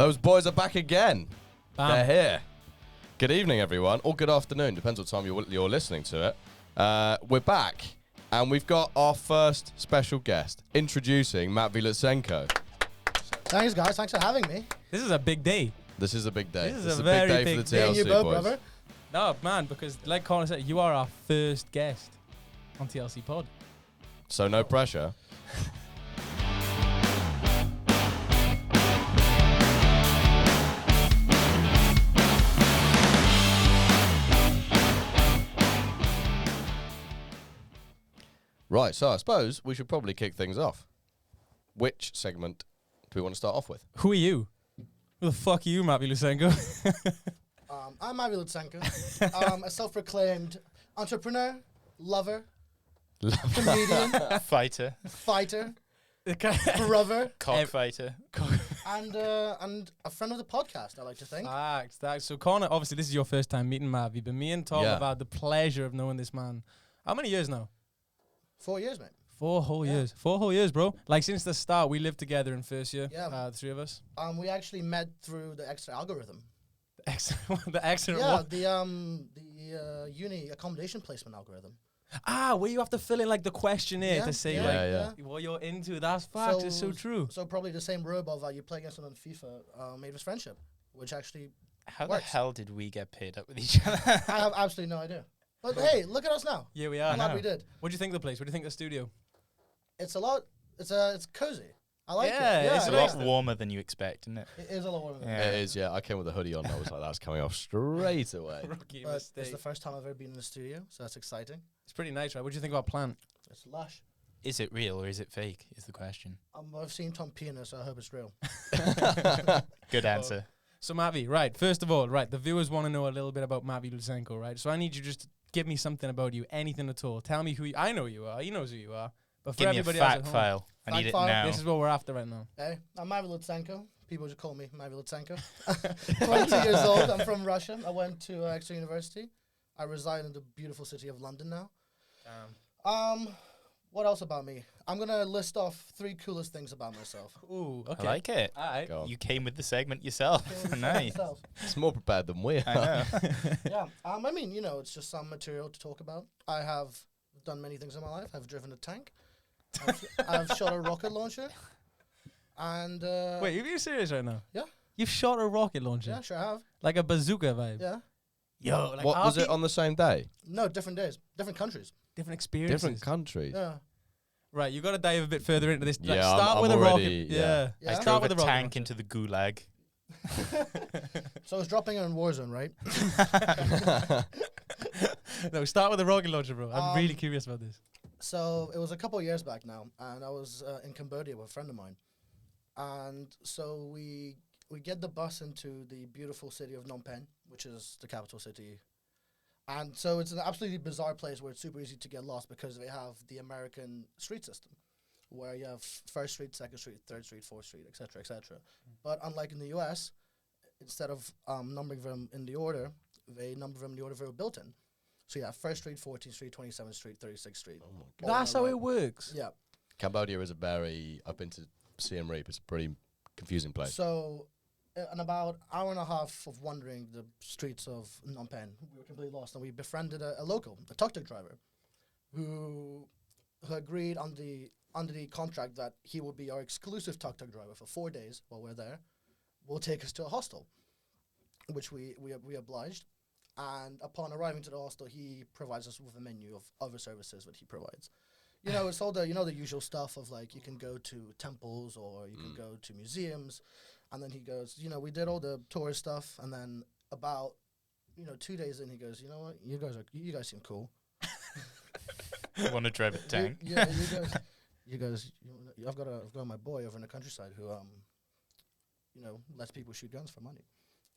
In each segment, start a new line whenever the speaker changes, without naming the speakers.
Those boys are back again.
Bam.
They're here. Good evening, everyone, or good afternoon, depends what time you're listening to it. We're back, and we've got our first special guest. Introducing Matvey Lutsenko.
Thanks, guys. Thanks for having me.
This is a big day.
This is a big day.
This is a
a
very
big day
big
for the
Me
TLC
and you both,
boys.
brother.
No, man, because like Colin said, you are our first guest on TLCpod.
So no pressure. Right, so I suppose we should probably kick things off. Which segment do we want to start off with?
Who are you? Who the fuck are you, Matvey Lutsenko?
I'm Matvey Lutsenko. A self-proclaimed entrepreneur, lover, comedian,
Fighter,
fighter, brother,
cockfighter.
and a friend of the podcast, I like to think.
Facts. So Connor, obviously this is your first time meeting Matvey, but me and Tom
Yeah.
have had the pleasure of knowing this man. How many years now?
4 years, mate.
4 whole
Yeah.
years. 4 whole years, bro. Like since the start, we lived together in first year.
Yeah.
The three of us.
We actually met through the extra algorithm.
The excellent
Yeah,
one.
the uni accommodation placement algorithm.
Where you have to fill in like the questionnaire
Yeah,
to say
yeah,
like what you're into. That's facts. It's so true.
So probably the same robot that you play against on FIFA made us friendship, which actually
How
works.
the hell did we get paid up with each other?
I have absolutely no idea. But hey, look at us now.
Yeah, we
I'm
are.
glad we did.
What do you think of the place? What do you think of the studio?
It's a lot. It's cozy. I like
Yeah,
it. Yeah,
it's
It's
I
a
like
lot
it.
warmer than you expect, isn't it?
It is a lot warmer. Than
Yeah.
that.
It is, yeah. I came with a hoodie on. I was like, that's coming off straight away.
Rookie
But
mistake.
it's the first time I've ever been in the studio, so that's exciting.
It's pretty nice, right? What do you think about plant?
It's lush.
Is it real or is it fake? Is the question.
I've seen Tom Pena, so I hope it's real.
Good answer.
So Matvey, right? First of all, right, the viewers want to know a little bit about Matvey Lutsenko, right? So I need you just to give me something about you, anything at all. Tell me who you. I know who you are. He knows who you are. But for
Give me a
everybody else
fact
at home,
file. I
Fact
need it
file?
now.
this is what we're after right now.
Hey, I'm Matvey Lutsenko. People just call me Matvey Lutsenko. 20 years old. I'm from Russia. I went to Exeter University. I reside in the beautiful city of London now. What else about me? I'm gonna list off 3 coolest things about myself.
Ooh,
I
okay.
like it.
All right.
Go on.
You came with the segment yourself. Nice.
It's more prepared than we are.
I know.
Yeah. I mean, it's just some material to talk about. I have done many things in my life. I've driven a tank. I've shot a rocket launcher. And
Wait, are you serious right now?
Yeah.
You've shot a rocket launcher,
yeah, sure have.
like a bazooka vibe.
Yeah.
Yo, like
What was it
RP
on the same day?
No, different days, different countries.
different experiences.
Different countries.
Yeah.
Right, you got to dive a bit further into this. Like,
Yeah,
start
I'm
with a
already-
rocket.
yeah.
Yeah.
I
Start
drove
with
a
the rocket
tank
launcher.
into the gulag.
So I was dropping in Warzone, right?
No, start with the rocket launcher, bro. I'm really
Um,
curious about this.
So it was a couple of years back now, and I was in Cambodia with a friend of mine. And so we get the bus into the beautiful city of Phnom Penh, which is the capital city. And so it's an absolutely bizarre place where it's super easy to get lost because they have the American street system, where you have first street, second street, third street, fourth street, etc., etc. But unlike in the U.S., instead of numbering them in the order, they number them in the order they were built in. So yeah, first street, 14th street, 27th street, 36th street.
Oh my
all
That's
in a
how
row.
it works.
Yeah.
Cambodia is a very, I've been to Siem Reap, it's a pretty confusing place.
So, in about an hour and a half of wandering the streets of Phnom Penh, we were completely lost, and we befriended a local, a tuk-tuk driver, who agreed under the contract that he would be our exclusive tuk-tuk driver for 4 days while we're there. Will take us to a hostel, which we obliged. And upon arriving to the hostel, he provides us with a menu of other services that he provides. It's all the the usual stuff of like you can go to temples or you can go to museums, and then he goes, we did all the tourist stuff, and then about 2 days in, he goes, you know what, you guys seem cool.
Want to drive a tank?
You guys, I've got my boy over in the countryside who lets people shoot guns for money.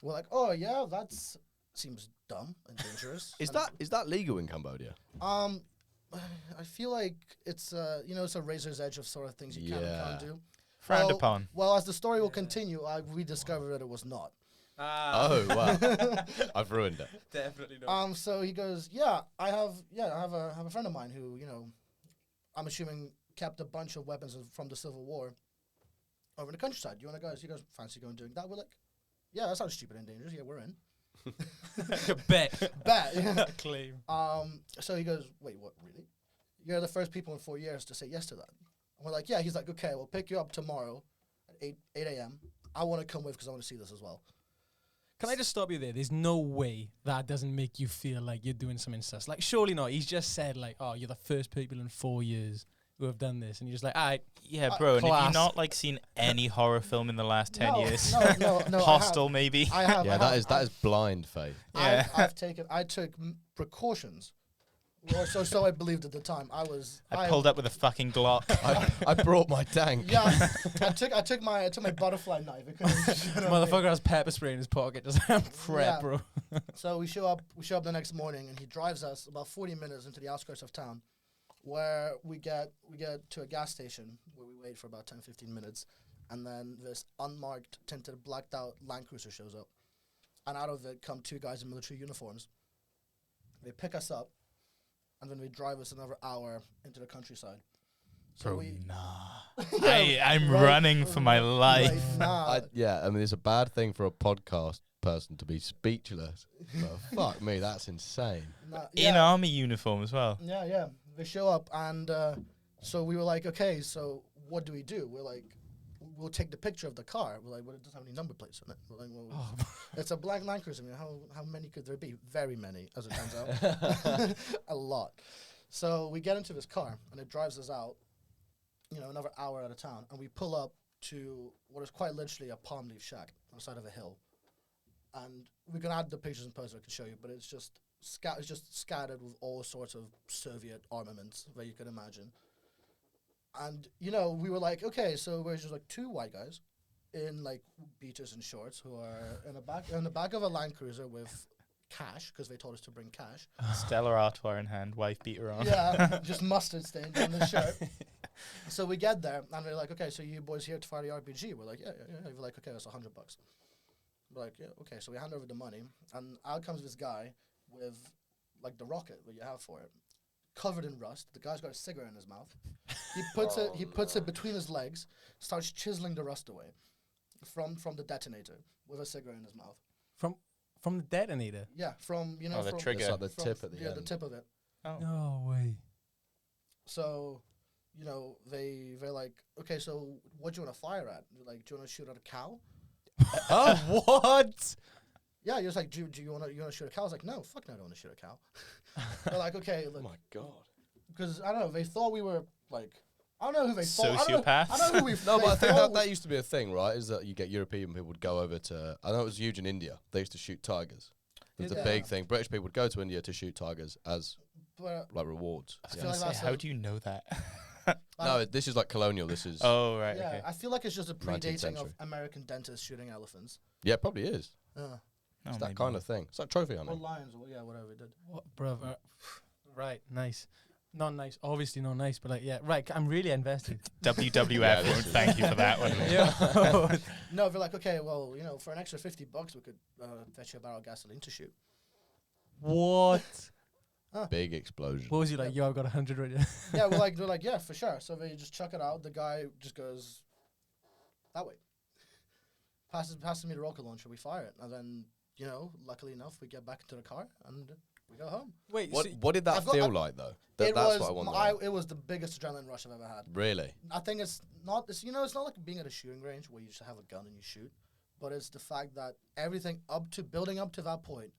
We're like, oh yeah, that's seems dumb and dangerous.
Is that legal in Cambodia?
I feel like it's it's a razor's edge of sort of things you can and
Yeah.
can't do.
Frowned
Well-
upon.
Well, as the story will continue, we discovered that it was not.
Oh, wow. I've ruined it.
Definitely not.
So he goes, I have a friend of mine who I'm assuming kept a bunch of weapons from the Civil War over in the countryside. You want to go? So he goes, fancy going doing that? We're like, yeah, that sounds stupid and dangerous. Yeah, we're in.
Bet.
Bet. Yeah.
Claim.
So he goes, wait, what, really? You're the first people in 4 years to say yes to that. And we're like, yeah. He's like, okay, we'll pick you up tomorrow at 8 a.m. I want to come with because I want to see this as well.
Can I just stop you there? There's no way that doesn't make you feel like you're doing something sus. Like, surely not. He's just said, like, oh, you're the first people in 4 years who have done this. And you're just like, all right.
Yeah, bro. And have
class.
you not like seen any horror film in the last 10 years?
No.
Hostel, maybe.
I have.
Yeah, that is blind faith.
Yeah.
I took precautions. Or so I believed at the time.
I pulled up with a fucking Glock.
I brought my tank.
Yeah, I took my butterfly knife. Because, you know what I mean?
Motherfucker has pepper spray in his pocket. Just prep,
Yeah.
bro.
So we show up the next morning, and he drives us about 40 minutes into the outskirts of town, where we get to a gas station where we wait for about 10-15 minutes, and then this unmarked, tinted, blacked out Land Cruiser shows up, and out of it come two guys in military uniforms. They pick us up, and then they drive us another hour into the countryside. So
Bro, nah. I'm running for my life.
Right, nah.
I mean, it's a bad thing for a podcast person to be speechless. But fuck me, that's insane.
Nah,
In army uniform as well.
Yeah. They show up, and so we were like, okay, so what do we do? We're like, we'll take the picture of the car. We're like, well, it doesn't have any number plates on it. We're like, well, it's a black Land Cruiser. I mean, how many could there be? Very many, as it turns out. A lot. So we get into this car, and it drives us out, another hour out of town, and we pull up to what is quite literally a palm leaf shack on the side of a hill. And we can add the pictures and posts I can show you, but it's just scattered with all sorts of Soviet armaments that you can imagine. And, we were like, okay, so we're just like two white guys in like beaters and shorts who are in the back of a Land Cruiser with cash, because they told us to bring cash.
Stella Artois in hand, wife beater on.
Yeah, just mustard stained on the shirt. So we get there, and they're like, okay, so you boys here to fire the RPG? We're like, yeah. We're like, okay, that's $100. We're like, yeah, okay. So we hand over the money, and out comes this guy with like the rocket that you have for it, covered in rust. The guy's got a cigarette in his mouth. He puts it between his legs, starts chiseling the rust away from the detonator with a cigarette in his mouth.
From the detonator?
Yeah, from
the
from
trigger.
It's like the tip at the end.
the tip of it.
Oh.
No way.
So, they're like, okay, so what do you want to fire at? They're like, do you want to shoot at a cow?
Oh, what?
Yeah, you're just like, do you want to shoot a cow? I was like, no, fuck no, I don't want to shoot a cow. They're like, okay, look,
Oh my god.
because I don't know, they thought we were like, I don't know who they thought.
Sociopaths?
I don't know who we.
No, but I think
thought
that used to be a thing, right? Is that you get European people would go over to. I know it was huge in India. They used to shoot tigers. It was a
Yeah.
big thing. British people would go to India to shoot tigers as
but
like rewards.
I
Yeah.
feel like that's
How
a-
do you know that?
No, this is like colonial. This is.
Oh, right,
yeah,
okay.
I feel like it's just a
19th
predating of
century.
American dentists shooting elephants.
Yeah, it probably is.
Oh,
It's that
maybe.
kind of thing. It's like trophy
Or
hunting.
lions, or whatever it did.
What, brother? Right, nice. Not nice. Obviously not nice, but like, yeah, right. I'm really invested.
WWF
Yeah, this
won't
is-
thank you for that one.
Yeah.
No, they're like, okay, well, for an extra $50, we could fetch you a barrel of gasoline to shoot.
What?
Big explosion.
What was he like? Yo, I've got 100 right now.
Yeah, they're like, yeah, for sure. So they just chuck it out. The guy just goes that way. Passes me the rocket launcher. We fire it, and then luckily enough, we get back into the car and we go home.
Wait,
What did that
I've got-
feel
I've-
like though?
It
That's
was
what I want to know.
it was the biggest adrenaline rush I've ever had.
Really?
I think it's not it's not like being at a shooting range where you just have a gun and you shoot, but it's the fact that everything building up to that point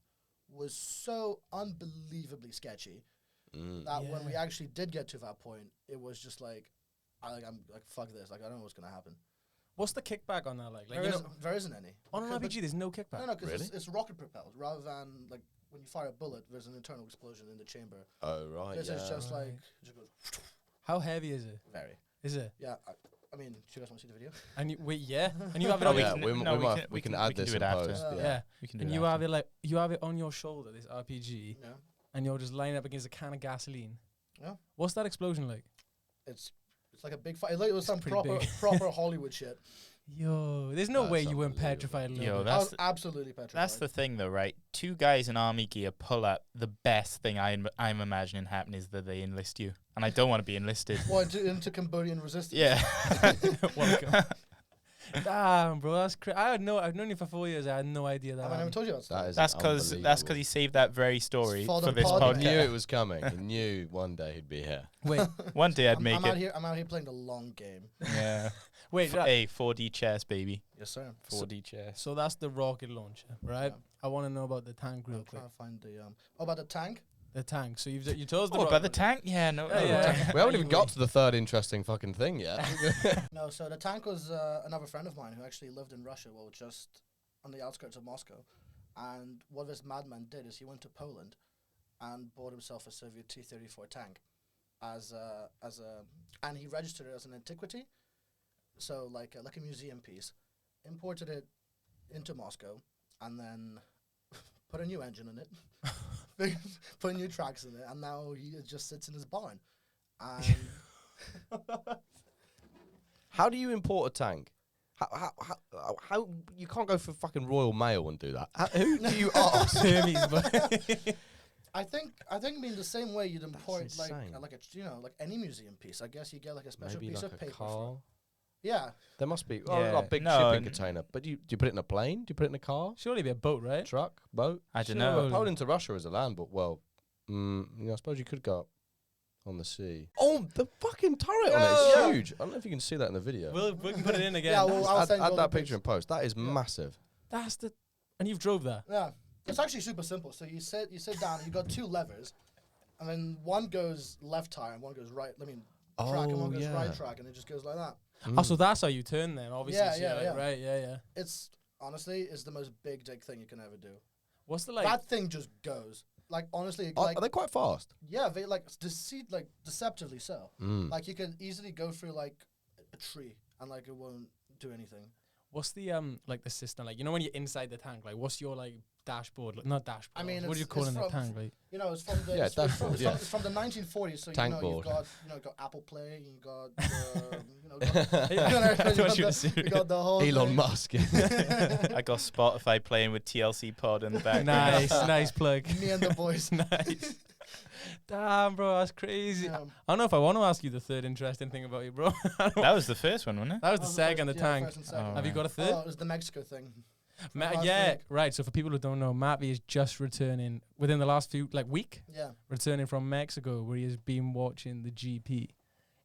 was so unbelievably sketchy that when we
Yeah.
actually did get to that point, it was just like, I'm like, fuck this, like I don't know what's gonna happen.
what's the kickback on that like?
There isn't any.
On an
Because-
RPG, there's no kickback.
No, because
Really?
it's rocket propelled rather than like when you fire a bullet, there's an internal explosion in the chamber.
Oh right.
This
yeah.
is just like
Right.
it just goes
How heavy is it?
very.
Is it?
Yeah, I mean, do you guys want to see the video?
And you, wait, yeah. And you have it
Oh,
on.
we
yeah,
can-
we,
no,
we,
we
might-
can-
we can add
we can
this
do
in
it after.
post.
Yeah.
Yeah.
We can do
And
it
you have
after.
it like you have it on your shoulder, this RPG,
Yeah,
and you're just lining up against a can of gasoline.
Yeah.
What's that explosion like?
it's like a big fight. It was some
pretty
proper
big.
proper Hollywood shit.
Yo, there's no
That's
way you weren't
unbelievable.
petrified. A little
Yo,
bit.
I
That's
was absolutely petrified.
That's the thing, though, right? Two guys in army gear pull up. The best thing I'm imagining happening is that they enlist you, and I don't want to be enlisted.
Well, into Cambodian resistance.
Yeah.
Welcome. Damn, bro, that's I've known you for 4 years. I had no idea that.
Have I never told you about
That
that?
is
That's because he saved that very story
For
for
the
this
pod,
podcast.
He knew it was coming. He knew one day he'd be here.
Wait,
One day I'd make
I'm
it.
out here playing the long game.
Yeah.
wait.
Hey, 4D chess, baby.
Yes, sir.
4D chess.
So that's the rocket launcher, right?
Yeah.
I want to know about the tank real
I'm
quick.
trying to find the about the tank.
The tank. So you told us the
Oh, about the
rocket-
tank? Yeah, no.
Yeah,
no,
yeah.
tank.
We haven't even got to the third interesting fucking thing yet.
No, so the tank was another friend of mine who actually lived in Russia, well, just on the outskirts of Moscow. And what this madman did is he went to Poland and bought himself a Soviet T-34 tank and he registered it as an antiquity, so like a museum piece, imported it into Moscow, and then put a new engine in it, put new tracks in it, and now he just sits in his barn. And
How do you import a tank? How you can't go for fucking Royal Mail and do that. Who do you ask?
Hermes, but
I think mean the same way you'd import
insane.
like any museum piece. I guess you get like a special
Maybe
piece
like
of
a
paper.
car.
Yeah,
There must be
Yeah.
like a big
No,
shipping
n-
container. But do you put it in a plane? Do you put it in a car?
surely be a boat, right?
Truck? Boat?
I don't
Sure.
know.
Poland to Russia is a land, but I suppose you could go up on the sea. Oh, the fucking turret on it is
Yeah.
huge. I don't know if you can see that in the video.
We can put it in again.
Yeah, well, I'll
add
send you all
that
the
picture in
pics.
post. That is massive.
That's the. And you've drove that.
Yeah. It's actually super simple. So you sit down and you got two levers, and then one goes left tire and one goes right. I mean, track and one goes right track, and it just goes like that.
Oh, so that's how you turn then, obviously.
Yeah,
so you're
yeah,
like,
yeah.
Right, yeah.
It's honestly, it's the most big dick thing you can ever do.
What's the like?
That thing just goes. Like honestly,
Are
like
they quite fast?
yeah, they like deceptively so.
Mm.
Like you can easily go through like a tree and like it won't do anything.
What's the like the system like? You know when you're inside the tank, like what's your like dashboard? Like, not dashboard.
I mean,
what do you
it's-
call
it's
in the
from-
tank? Like
You know, it's from the
Yeah,
it's from,
dashboard,
it's
yeah.
from, it's from the 1940s. So
Tank
you've
board.
got Apple Play, you got
I
you got the whole
Elon
thing.
Musk.
I got Spotify playing with TLCpod in the back.
nice plug.
Me and the boys.
Nice. Damn, bro, that's crazy.
Yeah.
I don't know if I want to ask you the third interesting thing about you, bro.
That was the first one, wasn't it?
That was the
That
second, the
first- yeah,
tank.
first and second.
Oh,
Have you
right.
got a third?
Oh, it was the Mexico thing. last
Yeah,
week.
right. So for people who don't know, Matvey is just returning within the last week,
Yeah.
returning from Mexico, where he has been watching the GP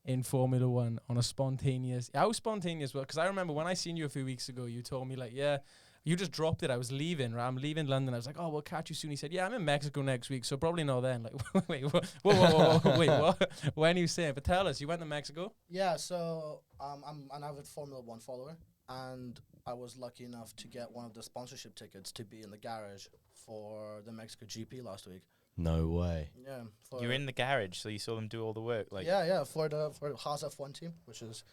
in Formula One on a spontaneous. How spontaneous? Well, because I remember when I seen you a few weeks ago, you told me like, yeah, you just dropped it. I was leaving, right? I'm leaving London. I was like, oh, we'll catch you soon. He said, yeah, I'm in Mexico next week, so probably not then. Like, wait, whoa, wait, what? When are you saying? But tell us, you went to Mexico?
Yeah, so I'm an avid Formula One follower, and I was lucky enough to get one of the sponsorship tickets to be in the garage for the Mexico GP last week.
No way.
Yeah, for
You're in the garage, so you saw them do all the work. Like,
yeah, for the Haas F1 team, which is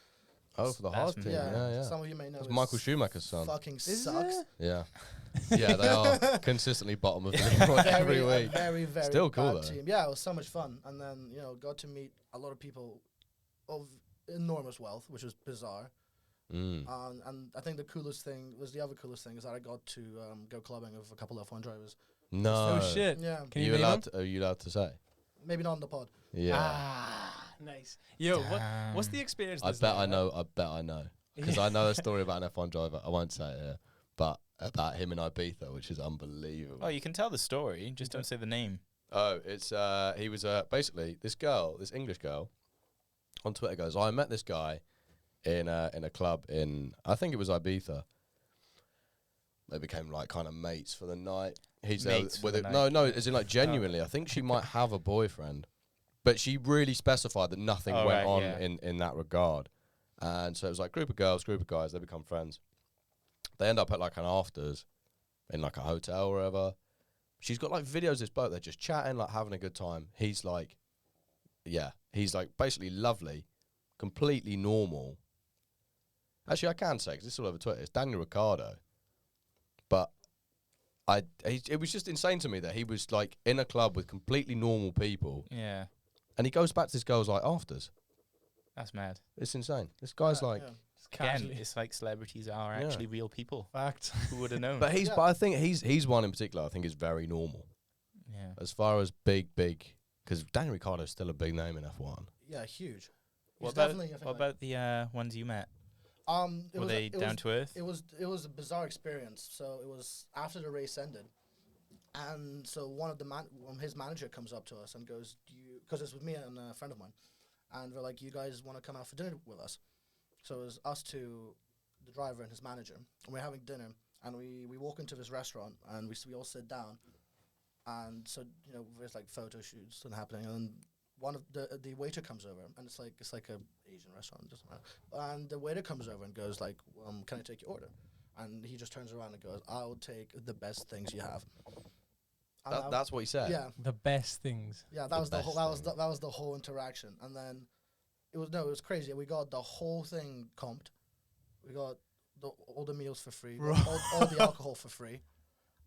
Oh, for the
That's
hard team.
yeah,
Yeah.
some of you may know.
It's
is
Michael Schumacher's son.
Fucking
Is
sucks.
it?
Yeah. Yeah, they are consistently bottom of the league every
a
week.
very, very
Still cool,
bad
though.
team. Yeah, it was so much fun, and then got to meet a lot of people of enormous wealth, which was bizarre.
Mm.
And I think the coolest thing is that I got to go clubbing with a couple of F1 drivers.
No.
Oh, shit.
Yeah,
Can you name them?
Are you allowed to say?
maybe not on the pod.
Yeah.
Ah, nice. Yo, what's the experience?
I
that's
bet
like?
I know. I bet I know. Because I know a story about an F1 driver. I won't say it here, but about him in Ibiza, which is unbelievable.
Oh, you can tell the story, just don't say the name.
Oh, it's he was basically this English girl, on Twitter goes, I met this guy in a club in, I think it was Ibiza. They became like kind of mates for the night. He's there
Mates
with
for
it.
the
No,
night.
as in like genuinely. I think she might have a boyfriend, but she really specified that nothing
Oh,
went
right,
on
yeah.
in that regard. And so it was like group of girls, group of guys. They become friends. They end up at like an afters in like a hotel or whatever. She's got like videos of this boat. They're just chatting, like having a good time. He's like, yeah, he's like basically lovely, completely normal. Actually, I can say, 'cause this is all over Twitter, it's Daniel Ricciardo. But it was just insane to me that he was like in a club with completely normal people.
Yeah,
And he goes back to this girl's like afters.
that's mad.
It's insane. This guy's like,
Yeah.
Again,
Casually.
it's like celebrities are
Yeah.
actually real people.
Fact.
Who would have known?
but
Yeah.
I think he's one in particular. I think is very normal
yeah.
as far as big, because Daniel Ricciardo's still a big name in F1.
Yeah, huge.
What
He's
about,
definitely, I think,
what
like
about the ones you met?
It
Were
was,
they
it
down
was,
to earth?
It was a bizarre experience. So it was after the race ended, and so his manager comes up to us and goes, "Do you?" Because it's with me and a friend of mine, and we're like, "You guys want to come out for dinner with us?" So it was us two, the driver and his manager, and we're having dinner, and we walk into this restaurant, and we all sit down, and so there's like photo shoots and happening, and one of the waiter comes over, and it's like a Asian restaurant, doesn't matter. And the waiter comes over and goes like, "Can I take your order?" And he just turns around and goes, "I'll take the best things you have." And
That's what he said.
yeah,
The best things.
yeah.
The
That was the whole.
best
That was the whole interaction, and then it was crazy. We got the whole thing comped. We got all the meals for free, all the alcohol for free,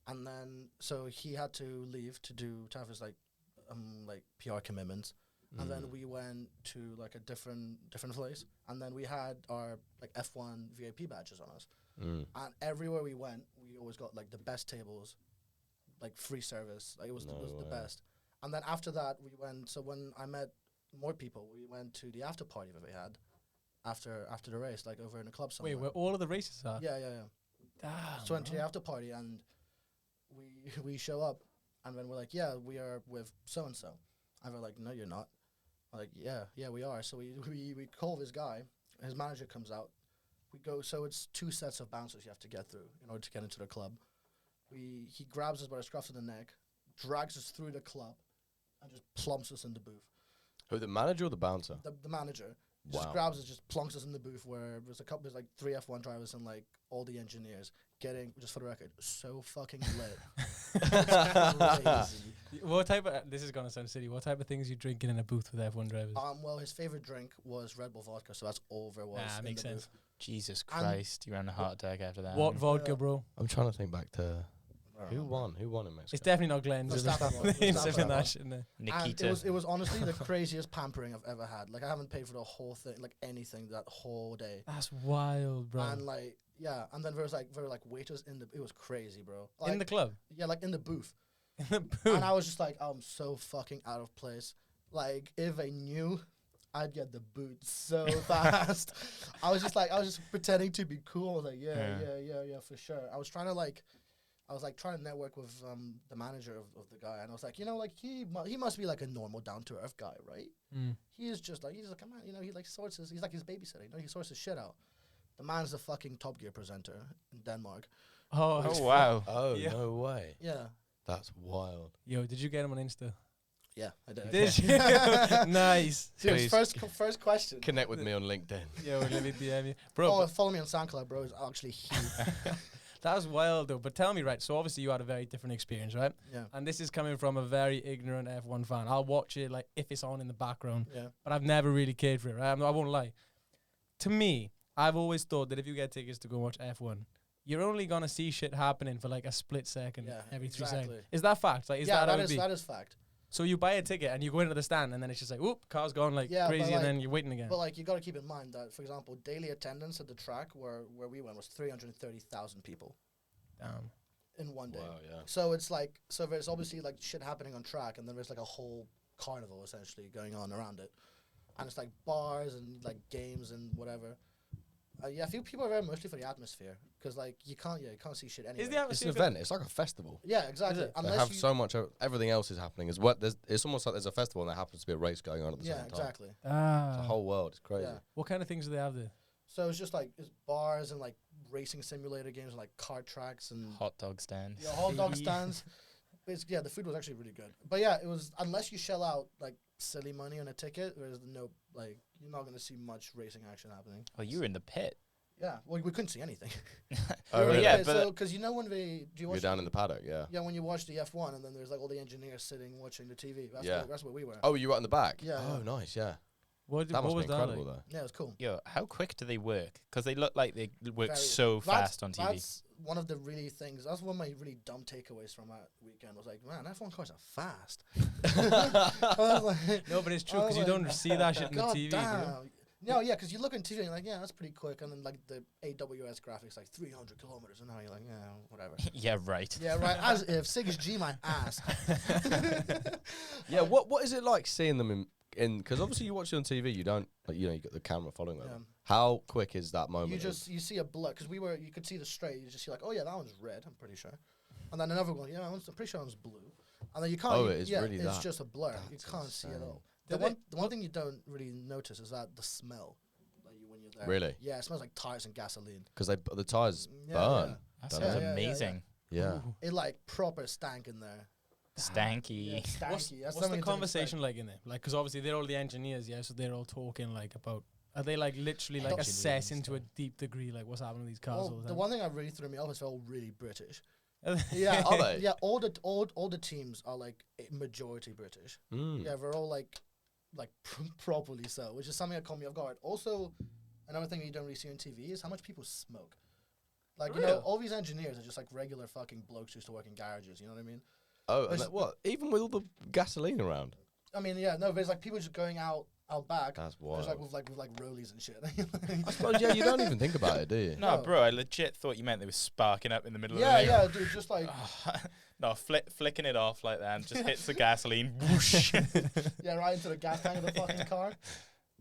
and then so he had to leave to have his like PR commitments. And then we went to like a different place, and then we had our like F1 VIP badges on us. And everywhere we went, we always got like the best tables, like free service. Like it was the best. And then after that, we went. So when I met more people, we went to the after party that we had after the race, like over in a club somewhere.
Wait, where all of the races are?
Yeah.
Damn,
So went to the after party, and we show up, and then we're like, "Yeah, we are with so and so," and we're like, "No, you're not." I'm like, yeah, we are. So we call this guy. His manager comes out. We go. So it's 2 sets of bouncers you have to get through in order to get into the club. He grabs us by the scruff of the neck, drags us through the club, and just plumps us in the booth.
Who, the manager or the bouncer?
The manager
Wow.
just grabs us, just plunks us in the booth where there's like 3 F1 drivers and like all the engineers getting, just for the record, so fucking lit. It's crazy.
What type of, this is going to sound silly, what type of things you drinking in a booth with F1 drivers?
Well, his favorite drink was Red Bull vodka, so that's all there was. in
makes
the
sense.
booth.
Jesus
And-
Christ, you ran a heart attack after that.
What vodka, bro?
I'm trying to think back to
I don't
who
know.
won in Mexico.
It's definitely not Glenn's.
That's
It was
that one.
They ain't
That's
sipping
that
that
one.
shit in there.
And
Nikita.
it was honestly the craziest pampering I've ever had. Like I haven't paid for the whole thing, like anything that whole day.
That's wild, bro.
And like and then there were like waiters in the. It was crazy, bro. Like,
in the club?
yeah, like in the booth.
In the booth?
And I was just like, I'm so fucking out of place. Like if I knew, I'd get the boot so fast. I was just pretending to be cool. I was like, yeah, for sure. I was trying to network with the manager of the guy, and I was like, he must be like a normal, down to earth guy, right? He's like, come on, he like he's like his babysitter, he sorts his shit out. The man's the fucking Top Gear presenter in Denmark.
Oh,
Oh, wow.
Oh,
Yeah.
no way.
Yeah,
That's wild.
Yo, did you get him on Insta?
yeah, I did.
Did you? Nice.
Dude,
Please.
first question.
Connect with me on LinkedIn.
Yo, let me DM you. Bro,
Oh, follow me on SoundCloud, bro. It's actually huge.
that was wild, though. But tell me, right, so obviously you had a very different experience, right?
Yeah,
And this is coming from a very ignorant F1 fan. I'll watch it, like, if it's on in the background.
yeah.
But I've never really cared for it, right? I won't lie. To me, I've always thought that if you get tickets to go watch F1, you're only going to see shit happening for like a split second
Yeah,
every 3
exactly.
seconds. Is that fact? Like, is
Yeah,
that how
that
it
is
be?
that is fact.
So you buy a ticket and you go into the stand and then it's just like, whoop, car's gone like
Yeah, but
crazy,
like-
and then you're waiting again.
But like you got to keep in mind that, for example, daily attendance at the track where we went was 330,000 people
Damn.
in one day.
Wow, yeah.
So it's like there's obviously like shit happening on track, and then there's like a whole carnival essentially going on around it, and it's like bars and like games and whatever. Yeah, I feel people are there mostly for the atmosphere, because like you can't see shit anyway.
Is the
It's
atmosphere
an event. It's like a festival.
Yeah, exactly.
it?
They
Unless
have
you,
so much. Everything else is happening as well. It's almost like there's a festival and there happens to be a race going on at the
yeah,
same time.
exactly.
It's
Ah.
the whole world. It's crazy.
Yeah.
What kind of things do they have there?
So it's just like it's bars and like racing simulator games, and like kart tracks and
Hot dog stand.
yeah, hot dog stands. Yeah, the food was actually really good. But yeah, it was, unless you shell out like silly money on a ticket, there's no, like, you're not gonna see much racing action happening.
Oh, you were in the pit.
Yeah, well, we couldn't see anything.
Oh, really?
Yeah,
Okay,
but
so because when do you
You're
watch?
down in the paddock, yeah.
Yeah, when you watch the F1, and then there's like all the engineers sitting watching the TV. That's where we were.
Oh, you were in the back?
Yeah,
Oh,
yeah.
nice, yeah.
What
That must
was
be
that
incredible,
like?
though.
Yeah, it was cool.
Yo, how quick do they work? Because they look like they work
Very-
so fast on TV.
That's one of the really things. That's one of my really dumb takeaways from that weekend. Was like, man, F1 cars are fast. I was like,
No, but it's true
I
because
was
you
like,
don't see that shit in the
God
TV. do you?
damn. No, yeah, because you look on TV and you're like, yeah, that's pretty quick, and then like the AWS graphics like 300 kilometers, and now you're like, yeah, whatever.
Yeah, right.
Yeah, right. As if 6G my ass.
Yeah, what is it like seeing them because obviously you watch it on TV, you don't, like, you know, you got the camera following them.
Yeah.
How quick is that moment?
You see a blur, because you could see the straight, you just see like, oh yeah, that one's red, I'm pretty sure. And then another one, I'm pretty sure that one's blue. And then you can't,
it's really
it's
that.
just a blur.
That's
you can't see it
insane.
all.
Do
The one thing you don't really notice is that the smell, like when you're there.
Really?
Yeah, it smells like tires and gasoline.
Because the tires
Yeah,
burn.
That
Don't
sounds
it?
Yeah.
amazing.
Yeah.
Ooh.
It like proper stank in there.
Stanky.
Yeah, stanky.
What's,
That's
what's
something
the
you don't
conversation like in there? Like, because obviously they're all the engineers, yeah, so they're all talking like about. Are they like literally like
Engineers
assessing
and
to a
stuff.
deep degree like what's happening to these cars
Well,
all the
the
time?
one thing that really threw me off is they're all really British. Yeah,
Are they?
Yeah, all the teams are like majority British.
Mm.
Yeah, we're all like properly so, which is something that caught me off guard. Also, another thing you don't really see on TV is how much people smoke. Like,
For
you know,
real?
all these engineers are just like regular fucking blokes who used to work in garages, you know what I mean?
Oh, and
There's-
that, what? Even with all the gasoline around?
I mean, yeah, no, there's like people just going out back.
That's
Just
wild.
like with like rollies and shit.
I suppose, yeah, you don't even think about it, do you?
No,
No.
bro, I legit thought you meant they were sparking up in the middle
yeah,
of the
yeah, dude, just like
No, flicking it off like that and just hits the gasoline. Whoosh.
yeah, right into the gas tank of the fucking car.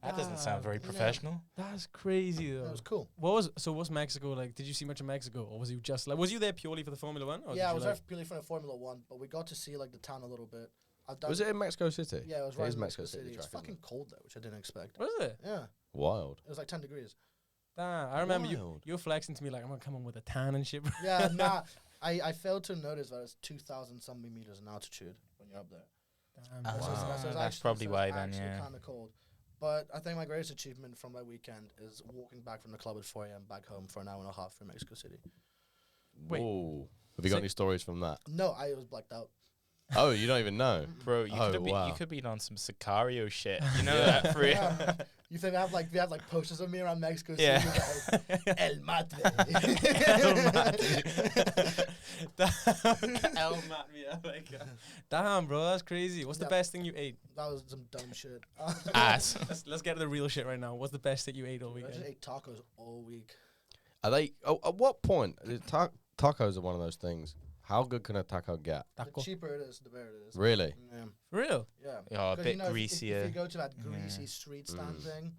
That doesn't sound very
Yeah.
professional.
That's crazy though.
That was cool.
What's Mexico like? Did you see much of Mexico, or was you just like? Was you there purely for the Formula One? Or
Yeah, I
did
was
you
there
like,
purely for the Formula One, but we got to see like the town a little bit. I've done
Was it in Mexico City?
Yeah, it was
It
right
is
in
Mexico
Mexico
City
City. It's
track, isn't
fucking cold though, which I didn't expect.
Was it?
Yeah,
Wild.
it was like 10 degrees.
Damn, I remember
Wild.
you were flexing to me like I'm gonna come on with a tan and shit.
Yeah, nah. I failed to notice that it's 2,000 something meters in altitude when you're up there.
Damn,
Ah,
bro.
So it's-
wow.
so it's
That's
actually-
probably
so
why
it's
then,
actually
yeah.
kind of cold. But I think my greatest achievement from that weekend is walking back from the club at 4 a.m. back home for an hour and a half from Mexico City.
Wait.
Whoa. Have you got
So-
any stories from that?
No, I was blacked out.
Oh, you don't even know?
Bro, you
Oh,
could
wow.
you could be on some Sicario shit. You know
Yeah.
that for real?
Yeah. You think they have like posters of me around Mexico City?
Yeah.
Like, El Matvey.
El Matvey, I like that. Damn, bro, that's crazy. What's the
Yeah.
best thing you ate?
That was some dumb shit.
Ass.
Let's get to the real shit right now. What's the best that you ate all
I just
weekend?
ate tacos all week.
Are they? Oh, at what point? Tacos are one of those things. How good can a taco get?
The cheaper it is, the better it is.
Really?
Yeah.
For real?
Yeah.
Oh, a
'Cause,
bit
you know, if
greasier.
you go to that greasy
Yeah.
street stand
Mm.
thing,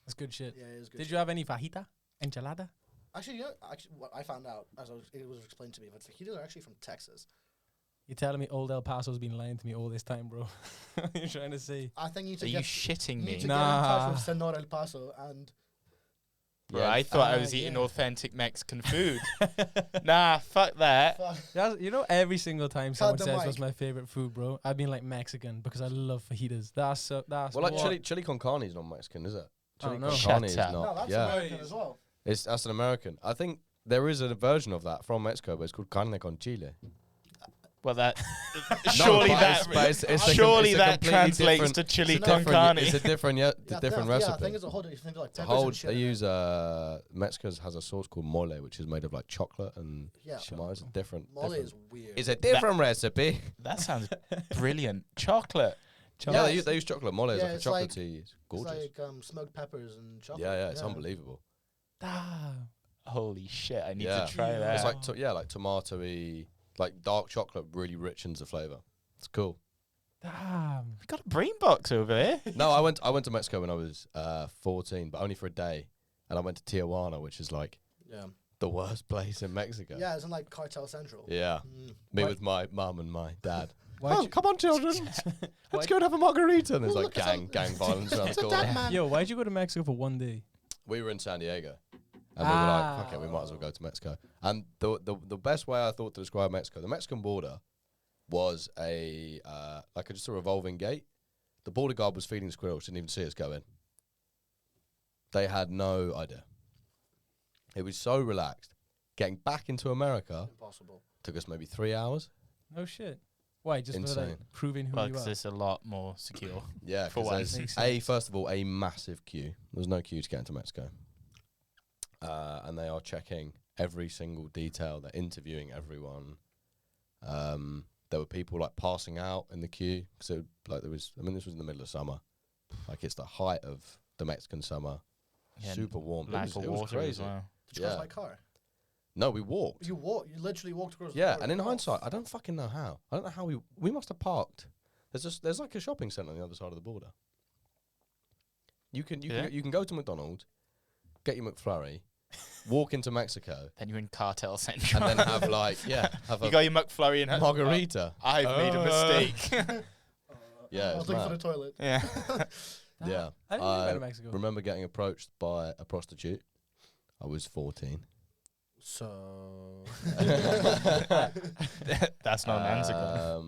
That's good shit.
yeah, it is good.
Did
shit.
you have any fajita? Enchilada?
Actually, what I found out as it was explained to me, but fajitas are actually from Texas.
You're telling me old El Paso's been lying to me all this time, bro. You're trying to say.
I think you need to
Are you
get
shitting
you need
me?
to
Nah.
get in touch with Senor El Paso and
Bro, I thought I was
yeah.
eating authentic Mexican food. Nah, fuck that.
fuck.
That's, you know, every single time someone
the
says what's
mic.
my favorite food, bro, I've been like Mexican because I love fajitas. That's
Well, like
what-
chili con carne is not Mexican, is it?
Oh,
Chili
no.
con
Shut
carne is
up.
No,
not.
that's
Yeah,
American as well.
that's an American. I think there is a version of that from Mexico, but it's called carne con chile.
Well, that
No,
surely
but
that
it's a
surely
it's a
that
completely
translates
different-
to chili
it's a
con
different-
carne.
It's a different, different
Yeah, I
recipe.
think it's a whole different like
It's a
peppers
whole.
and shit.
They
in it.
use Mexico has a sauce called mole, which is made of like chocolate and
Yeah.
tomatoes. It's different.
Mole
different.
is weird.
It's a different recipe.
That sounds brilliant. Chocolate.
Yeah,
it's-
they use chocolate. Mole is
yeah,
like a
it's like-
chocolatey. It's
It's
gorgeous.
like smoked peppers and chocolate.
Yeah, it's unbelievable.
Damn.
Holy shit! I need
Yeah.
to try
Yeah.
that.
It's like like tomatoey, like dark chocolate really richens the flavor. It's cool.
Damn.
we got a brain box over there.
No, I went to Mexico when I was 14, but only for a day, and I went to Tijuana, which is like
Yeah.
the worst place in Mexico.
Yeah, it's in like Cartel Central.
Yeah.
Mm.
Me
Why-
with my mum and my dad.
Why'd
Oh,
you-
come on, children.
Why'd-
Let's go and have a margarita. And there's
Ooh,
like
look at some-
gang violence around the
It's a
corner.
dead man.
Yo, why'd you go to Mexico for one day?
We were in San Diego. And we were like, fuck it, we might as well go to Mexico. And the best way I thought to describe Mexico, the Mexican border was just a revolving gate. The border guard was feeding squirrels, didn't even see us go in. They had no idea. It was so relaxed. Getting back into America
Impossible.
took us maybe 3 hours.
No shit. Why? Just for like
Insane.
proving who
Well,
you
because
are.
it's a lot more secure.
Yeah,
For
because
once.
there's
Makes sense.
first of all, a massive queue. There's no queue to get into Mexico. And they are checking every single detail. They're interviewing everyone. There were people like passing out in the queue. So this was in the middle of summer. Like it's the height of the Mexican summer.
Yeah,
Super warm.
Lack
It
of
was
water as
crazy.
well.
Did you cross
Yeah.
my car?
No, we walked.
You literally walked across the
Yeah,
road.
and in
Oh,
hindsight, I don't fucking know how. I don't know how we must have parked. There's like a shopping centre on the other side of the border. You can
Yeah.
you can go to McDonald's, get your McFlurry, walk into Mexico,
Then you're in Cartel Central.
and then have like have
you
a
got your McFlurry and
margarita.
I've made a mistake.
Yeah,
I
it's
was looking for
mad.
the toilet.
Yeah.
Yeah,
I didn't know about Mexico.
remember getting approached by a prostitute. I was 14.
So.
That's not Mexico.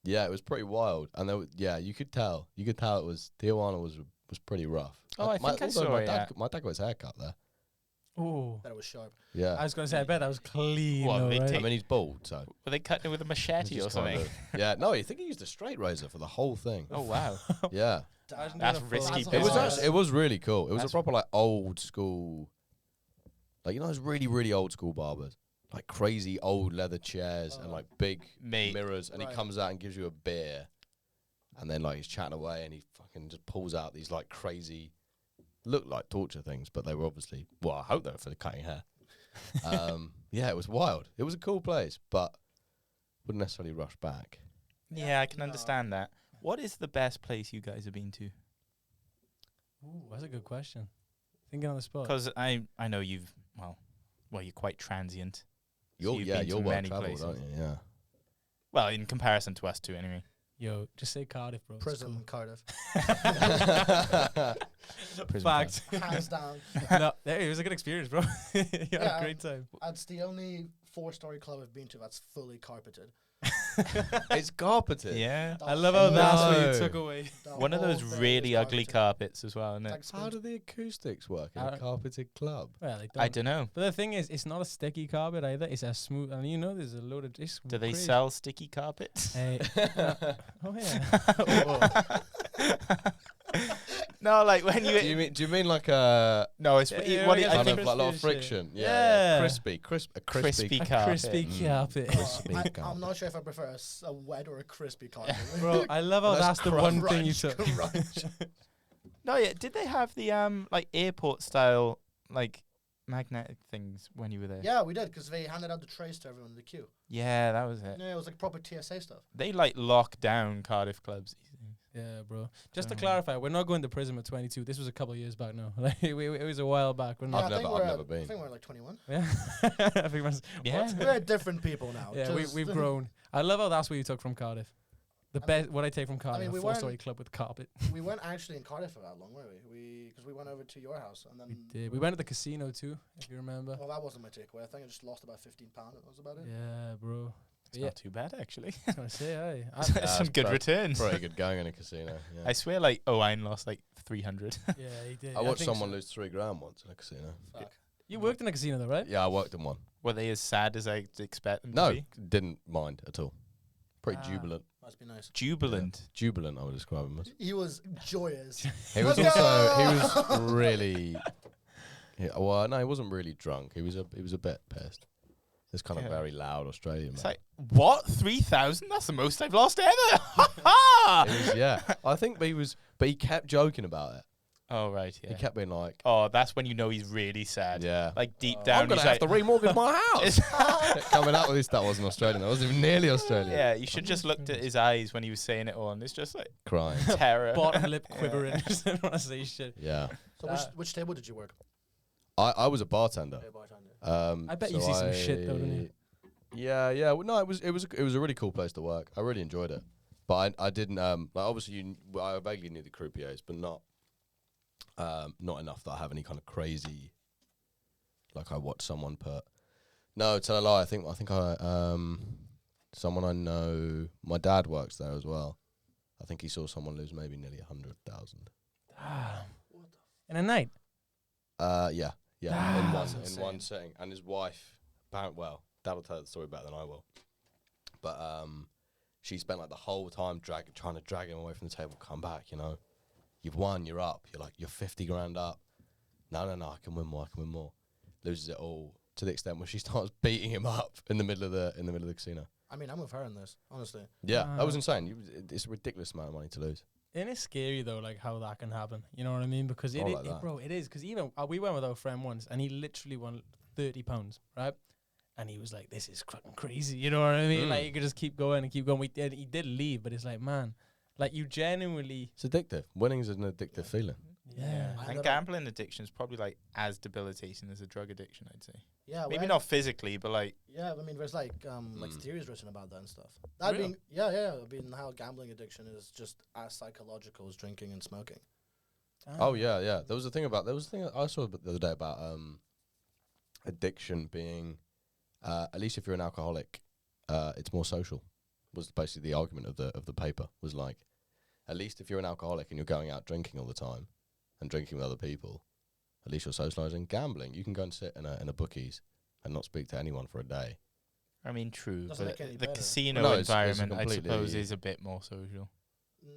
Yeah, it was pretty wild, and you could tell it was Tijuana was pretty rough.
Oh, I think I
although
saw
my
it,
dad, my dad got his hair cut there.
Oh,
That was sharp.
Yeah,
I was gonna say, I bet that was clean.
What,
though,
they
right?
take-
I mean he's bald, so
Were they cutting it with a
it's
machete or
just
something?
kind of- yeah, no, I think he used a straight razor for the whole thing.
Oh wow.
Yeah,
Imagine
That's
doing a full-
risky
it was
business.
actually, it was really cool. It was a
That's-
proper like old school, like you know those really old school barbers, like crazy old leather chairs and like big
Mate.
mirrors, and
Right.
he comes out and gives you a beer, and then like he's chatting away, and he fucking just pulls out these like crazy, look like torture things, but they were obviously, well, I hope they were for the cutting hair. Yeah, it was wild. It was a cool place, but wouldn't necessarily rush back.
Yeah, I can
No.
understand that. What is the best place you guys have been to?
Ooh, that's a good question. Thinking on the spot.
Because I know you've well you're quite transient. So
You're
you've
yeah,
been to
you're well
many
travelled,
places.
aren't you? Yeah.
Well, in comparison to us two, anyway.
Yo, just say Cardiff, bro. It's
Prison, Cardiff.
Prison
Fact.
Hands down.
No, it was a good experience, bro. You had
Yeah.
a great time.
That's the only 4-story club I've been to that's fully carpeted.
It's carpeted.
Yeah.
The
I love how that's what
No.
you took away.
the
One of
whole
those
thing
really
is
ugly
carpeted.
carpets as well, isn't
It's
it?
like
How
spin-
do the acoustics work in
I
a
don't-
carpeted club?
Well, they
I
don't.
don't know.
But the thing is, it's not a sticky carpet either. It's a smooth, and you know, there's a load of. It's
Do they
crazy.
sell sticky carpets?
Hey, oh yeah.
No, like when you.
Do you mean like a
No, it's
Yeah,
what
yeah,
I
kind
think
of like a lot of
crispy shit.
friction?
Yeah.
Crispy,
crispy
crispy.
A
carpet.
crispy
Mm.
carpet.
Crispy
I'm
carpet.
not sure if I prefer a wet or a crispy carpet.
Bro, I love how
Well,
that's
that's
the one thing you
crunch,
took.
crunch.
No, yeah. Did they have the like airport style like magnetic things when you were there?
Yeah, we did, because they handed out the trays to everyone in the queue.
Yeah, that was it.
Yeah, it was like proper TSA stuff.
They like lock down Cardiff clubs. these days.
Yeah, bro. Just to
Um,
clarify, we're not going to prison at 22. This was a couple of years back now. Like, it was a while back. We're
Yeah,
not.
I've
I think
never-
we're
I've
at-
never been.
I think we're like 21.
Yeah. I think that's-
Yeah.
We're different people now.
yeah,
just-
we've grown. I love how that's what you took from Cardiff. The
I
best, what I take from Cardiff,
we
a 4-story club with carpet.
We weren't actually in Cardiff for that long, were we? Because we went over to your house and then.
We did. We went to the casino too, if you remember.
Well, that wasn't my takeaway. I think I just lost about £15. That was about it.
Yeah, bro.
It's
Yeah.
not too bad actually.
I was gonna say, aye.
That's some
it's
good
pretty-
returns.
Pretty good going in a casino. Yeah.
I swear, like Owen lost like 300.
Yeah, he did.
I watched
think
someone
so.
lose $3,000 once in a casino.
Fuck.
You worked in a casino though, right?
Yeah, I worked in one.
Were they as sad as I expect them to
No,
be?
didn't mind at all. Pretty
Ah.
jubilant.
Must be nice.
Jubilant.
Jubilant, I would describe him as.
He was joyous.
He was
Let's
also he
go!
was really. Yeah, well, no, he wasn't really drunk. He was a bit pissed. This kind
Yeah.
of very loud Australian
It's
man.
like, what? 3,000? That's the most I've lost ever.
It was, yeah, I think, but he kept joking about it.
Oh, right, yeah.
He kept being like,
Oh, that's when you know he's really sad.
yeah,
Like deep
Oh.
down,
I'm gonna
he's
have
like,
to remortgage my house.
It's-
Kept coming out with this. That wasn't Australian. That wasn't even nearly Australian.
yeah, you should just looked at his eyes when he was saying it all, and it's just like
Crying.
terror.
Bottom lip quivering. Just don't want to say shit.
Yeah,
So which table did you work?
I was a bartender.
Yeah, bartender.
I bet you see some shit though, don't you?
Yeah, yeah. Well, no, it was a really cool place to work. I really enjoyed it, but I didn't like obviously I vaguely knew the croupiers, but not enough that I have any kind of crazy. Like I watched someone put. No, tell a lie. I think I someone I know. My dad works there as well. I think he saw someone lose maybe nearly 100,000.
In a night.
Yeah, in
Ah.
one
That's
in
insane.
one setting, and his wife. Well, Dad will tell the story better than I will. But she spent like the whole time trying to drag him away from the table. Come back, you know. You've won. You're up. You're 50 grand up. No. I can win more. Loses it all to the extent where she starts beating him up in the middle of the casino.
I mean, I'm with her in this, honestly.
Yeah, that was
Ah.
insane. It's a ridiculous amount of money to lose.
And it's scary though, like how that can happen. You know what I mean? Because
Oh, like that.
bro, it is. Because even we went with our friend once, and he literally won £30, right? And he was like, "This is fucking crazy." You know what I mean?
Mm.
Like you could just keep going and keep going. He did leave, but it's like, man, like you genuinely.
It's addictive. Winning is an addictive feeling.
Yeah.
I
And
ended up-
gambling addiction is probably like as debilitating as a drug addiction, I'd say.
Yeah,
Maybe
well,
not physically, but like
Yeah, I mean, there's like
Mm.
theories written about that and stuff. That
Real?
being, yeah. I mean, how gambling addiction is just as psychological as drinking and smoking.
Oh yeah, yeah. There was a thing I saw the other day about addiction being, at least if you're an alcoholic, it's more social. Was basically the argument of the paper was like, at least if you're an alcoholic and you're going out drinking all the time, and drinking with other people, at least you're socializing. Gambling, you can go and sit in a bookies and not speak to anyone for a day.
I mean, true,
Doesn't
but
make any
the
better.
casino
No, it's
environment, I
completely-
suppose, is a bit more social.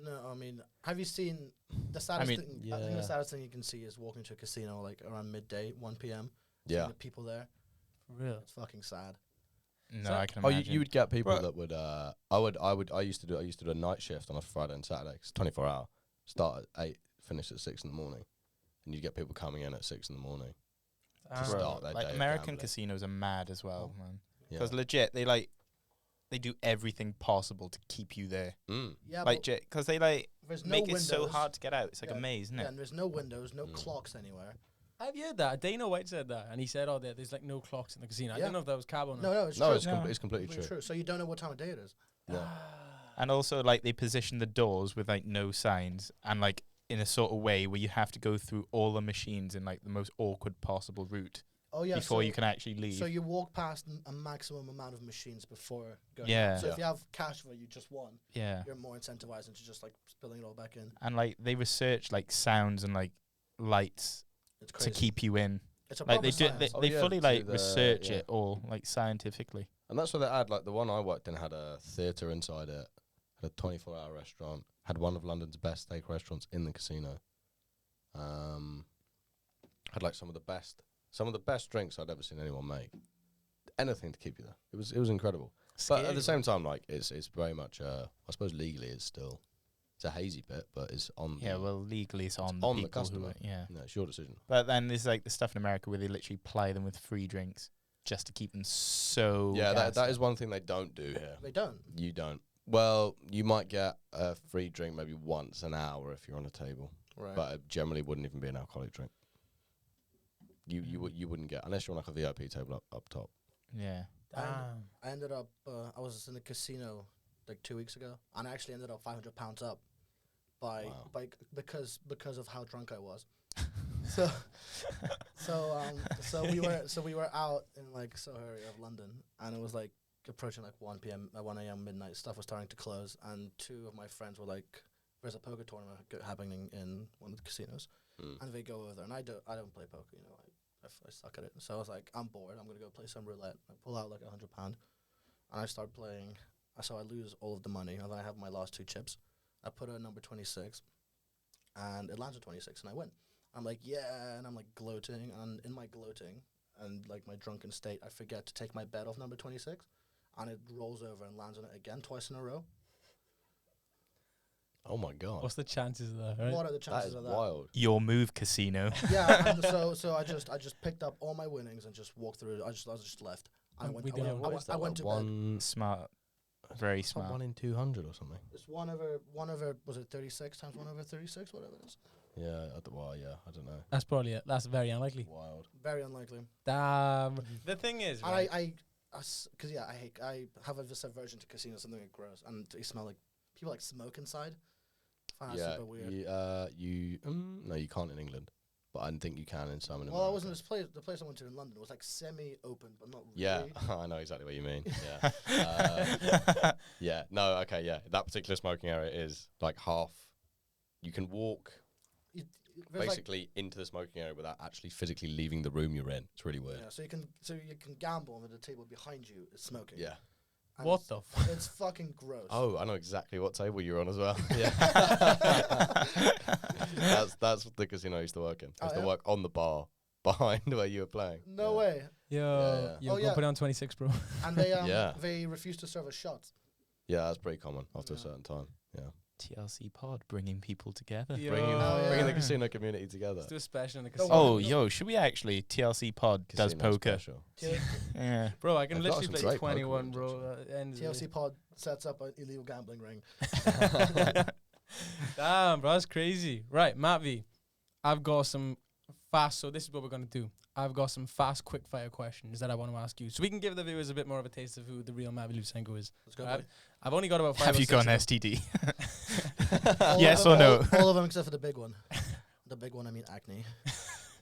No, I mean, have you seen the saddest
mean,
thing? I think the
yeah.
saddest thing you can see is walking to a casino like around midday, 1 p.m.
Yeah.
Seeing the people there.
For real.
It's fucking sad.
No,
So-
I can
Oh,
imagine.
you would get people
But-
that would. I used to do a night shift on a Friday and Saturday. It's 24 hour. Start at 8, finish at 6 in the morning, and you get people coming in at 6 in the morning.
Ah.
start their
like
day of
American
gambling.
casinos are mad as well, man.
Yeah.
Because legit, they do everything possible to keep you there.
Mm.
Yeah,
Like,
but
because they
there's no
make
windows.
it so hard to get out. It's like
Yeah.
a maze, isn't
Yeah,
it?
and there's no windows, no
Mm.
clocks anywhere.
Have you heard that? Dana White said that, and he said, "Oh, there's like no clocks in the casino." I
Yeah.
don't know if that was cab or not.
No, it's
No,
true.
it's,
No.
it's completely
Completely
true.
true. So you don't know what time of day it is.
Yeah.
And also, like, they position the doors with like no signs and like in a sort of way where you have to go through all the machines in like the most awkward possible route
Oh yeah.
before
so,
you can actually leave.
So you walk past a maximum amount of machines before going.
Yeah.
out. So
Yeah.
if you have cash that you just won,
yeah.
you're more incentivized into just like spilling it all back in.
And like they research like sounds and like lights
It's crazy.
to keep you in.
It's a
Like
proper
they do,
science.
Oh,
they
yeah,
fully
to
like
the-
research
yeah.
it all like scientifically.
And that's what they had. Like the one I worked in had a theatre inside it, had a 24-hour restaurant, had one of London's best steak restaurants in the casino. Had like some of the best drinks I'd ever seen anyone make. Anything to keep you there. It was incredible. But at the same time, like it's very much I suppose legally it's a hazy bit, but it's on.
Yeah,
the,
well, legally it's on
on
the
the
people who
customer.
are, yeah.
no, it's your decision.
But then there's like the stuff in America where they literally ply them with free drinks just to keep them so.
Yeah,
gassed
that
up.
is one thing they don't do here.
They don't.
You don't. Well, you might get a free drink maybe once an hour if you're on a table,
Right.
but it generally wouldn't even be an alcoholic drink. You wouldn't get unless you're on like a VIP table up top.
Yeah.
Damn.
I ended up. I was in a casino like 2 weeks ago, and I actually ended up £500 up by
Wow.
because of how drunk I was. So we were out in like Soho area of London, and it was like approaching like 1 p.m. 1 a.m. midnight. Stuff was starting to close, and two of my friends were like, "There's a poker tournament happening in one of the casinos," and they go over there, and I don't play poker, you know. I suck at it. So I was like, I'm bored. I'm gonna go play some roulette. I pull out like £100, and I start playing. So I lose all of the money, and then I have my last 2 chips. I put a number 26, and it lands at 26, and I win. I'm like, yeah, and I'm like gloating, and in my gloating and like my drunken state, I forget to take my bet off number 26, and it rolls over and lands on it again twice in a row.
Oh my god,
What's the chances of that? Right?
What are the
that
chances
is
of that?
wild.
Your move, casino.
Yeah, and so I just picked up all my winnings and just walked through. I just left. I
And
went.
we
I
didn't
went,
have
I
what
went,
is
I
that,
went
like
to bed.
one?
Smart. Very
It's like
smart.
1 in 200 or something.
It's one over was it 36 times 1 over 36, whatever it is.
Yeah, I don't know.
That's probably it. That's very unlikely.
Wild.
Very unlikely.
Damn. The thing is,
And
right?
because I have this aversion to casinos, something like gross, and they smell like people like smoke inside. I find that
Yeah,
super weird.
no, you can't in England, but I think you can in some in
Well, I
America.
wasn't this place. The place I went to in London was like semi-open, but not really.
Yeah, I know exactly what you mean. Yeah. Yeah. No. Okay. Yeah. That particular smoking area is like half. You can walk
There's
basically into the smoking area without actually physically leaving the room you're in. It's really
like,
weird.
yeah, so you can gamble, and the table behind you is smoking.
Yeah.
And
what
it's-
the fuck?
It's fucking gross.
Oh, I know exactly what table you're on as well. Yeah. that's the casino I used to work in. I used to
yeah?
work on the bar behind where you were playing.
No
Yeah.
way.
Yo,
Yeah.
Oh,
go
yeah.
put it on 26, bro.
And they
Yeah.
they refuse to serve us shots.
Yeah, that's pretty common after a
Yeah.
certain time. Yeah.
TLCpod, bringing people together.
Yo.
Bringing
Oh,
bringing the
yeah.
casino community together.
Let's do a special in the
No,
casino.
Oh,
No.
yo, should we actually? TLCpod does
Casino
poker.
special.
Yeah.
Bro, I can
I've got
literally
some
play
great
21,
poker
bro.
ones,
End of the
TLC Pod sets up an illegal gambling ring.
Damn, bro, that's crazy. Right, Matvey, I've got some fast. So this is what we're gonna do. I've got some fast, quick fire questions that I want to ask you, so we can give the viewers a bit more of a taste of who the real Matvey Lutsenko is.
Let's go.
Right?
Boy.
I've only got about 5
Have
or
you
6
got an
of them.
STD?
All
Yes
of
or
them-
no?
All of them except for the big one. The big one, I mean acne.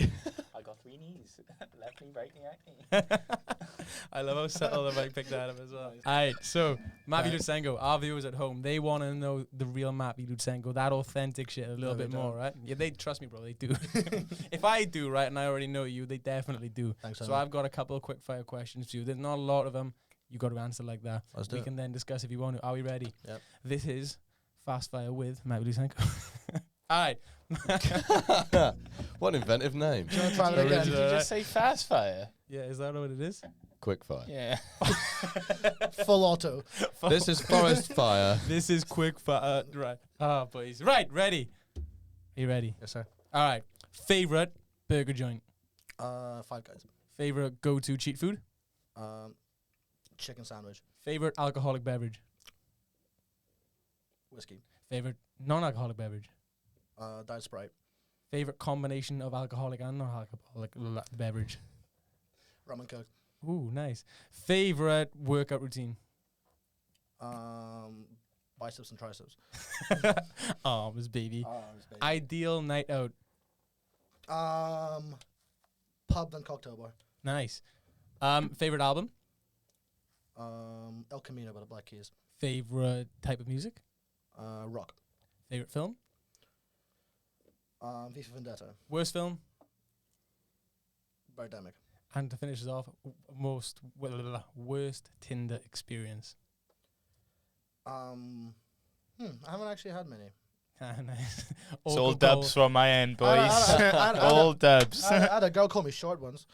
I got 3 knees. Left knee, right knee, acne.
I love how subtle the mic picked that up as well. Alright, so Matvey Lutsenko, our viewers at home, they want to know the real Matvey Lutsenko, that authentic shit a little
No, they
bit more,
don't.
right? Yeah, they trust me, bro. They do. If I do, right, and I already know you, they definitely do.
Thanks,
So
Emma.
I've got a couple of quick fire questions for you. There's not a lot of them. You got to answer like that.
Let's do
We
it.
can then discuss if you want to. Are we ready?
Yep.
This is Fast Fire with Matvey Lutsenko. All right.
What an inventive name.
Do you want to try that
Original.
again?
Did you just say fast fire?
Yeah, is that what it is?
Quick fire.
Yeah.
Full auto.
This is forest fire.
This is quick fire. Right. Ah, boys. Right, ready. Are you ready?
Yes, sir.
All right. Favorite burger joint.
Five Guys.
Favorite go-to cheat food.
Chicken sandwich.
Favorite alcoholic beverage.
Whiskey.
Favorite non-alcoholic beverage.
Diet Sprite.
Favorite combination of alcoholic and non-alcoholic beverage.
Rum and Coke.
Ooh, nice. Favorite workout routine.
Biceps and triceps.
Arms, baby.
Arms, baby.
Ideal night out.
Pub and cocktail bar.
Nice. Favorite album.
El Camino by the Black Keys.
Favorite type of music.
Rock.
Favorite film.
V for Vendetta.
Worst film.
Birdemic.
And to finish us off, worst Tinder experience.
I haven't actually had many.
Nice.
It's all dubs from my end, boys.
I-
All dubs.
I had a girl call me short once.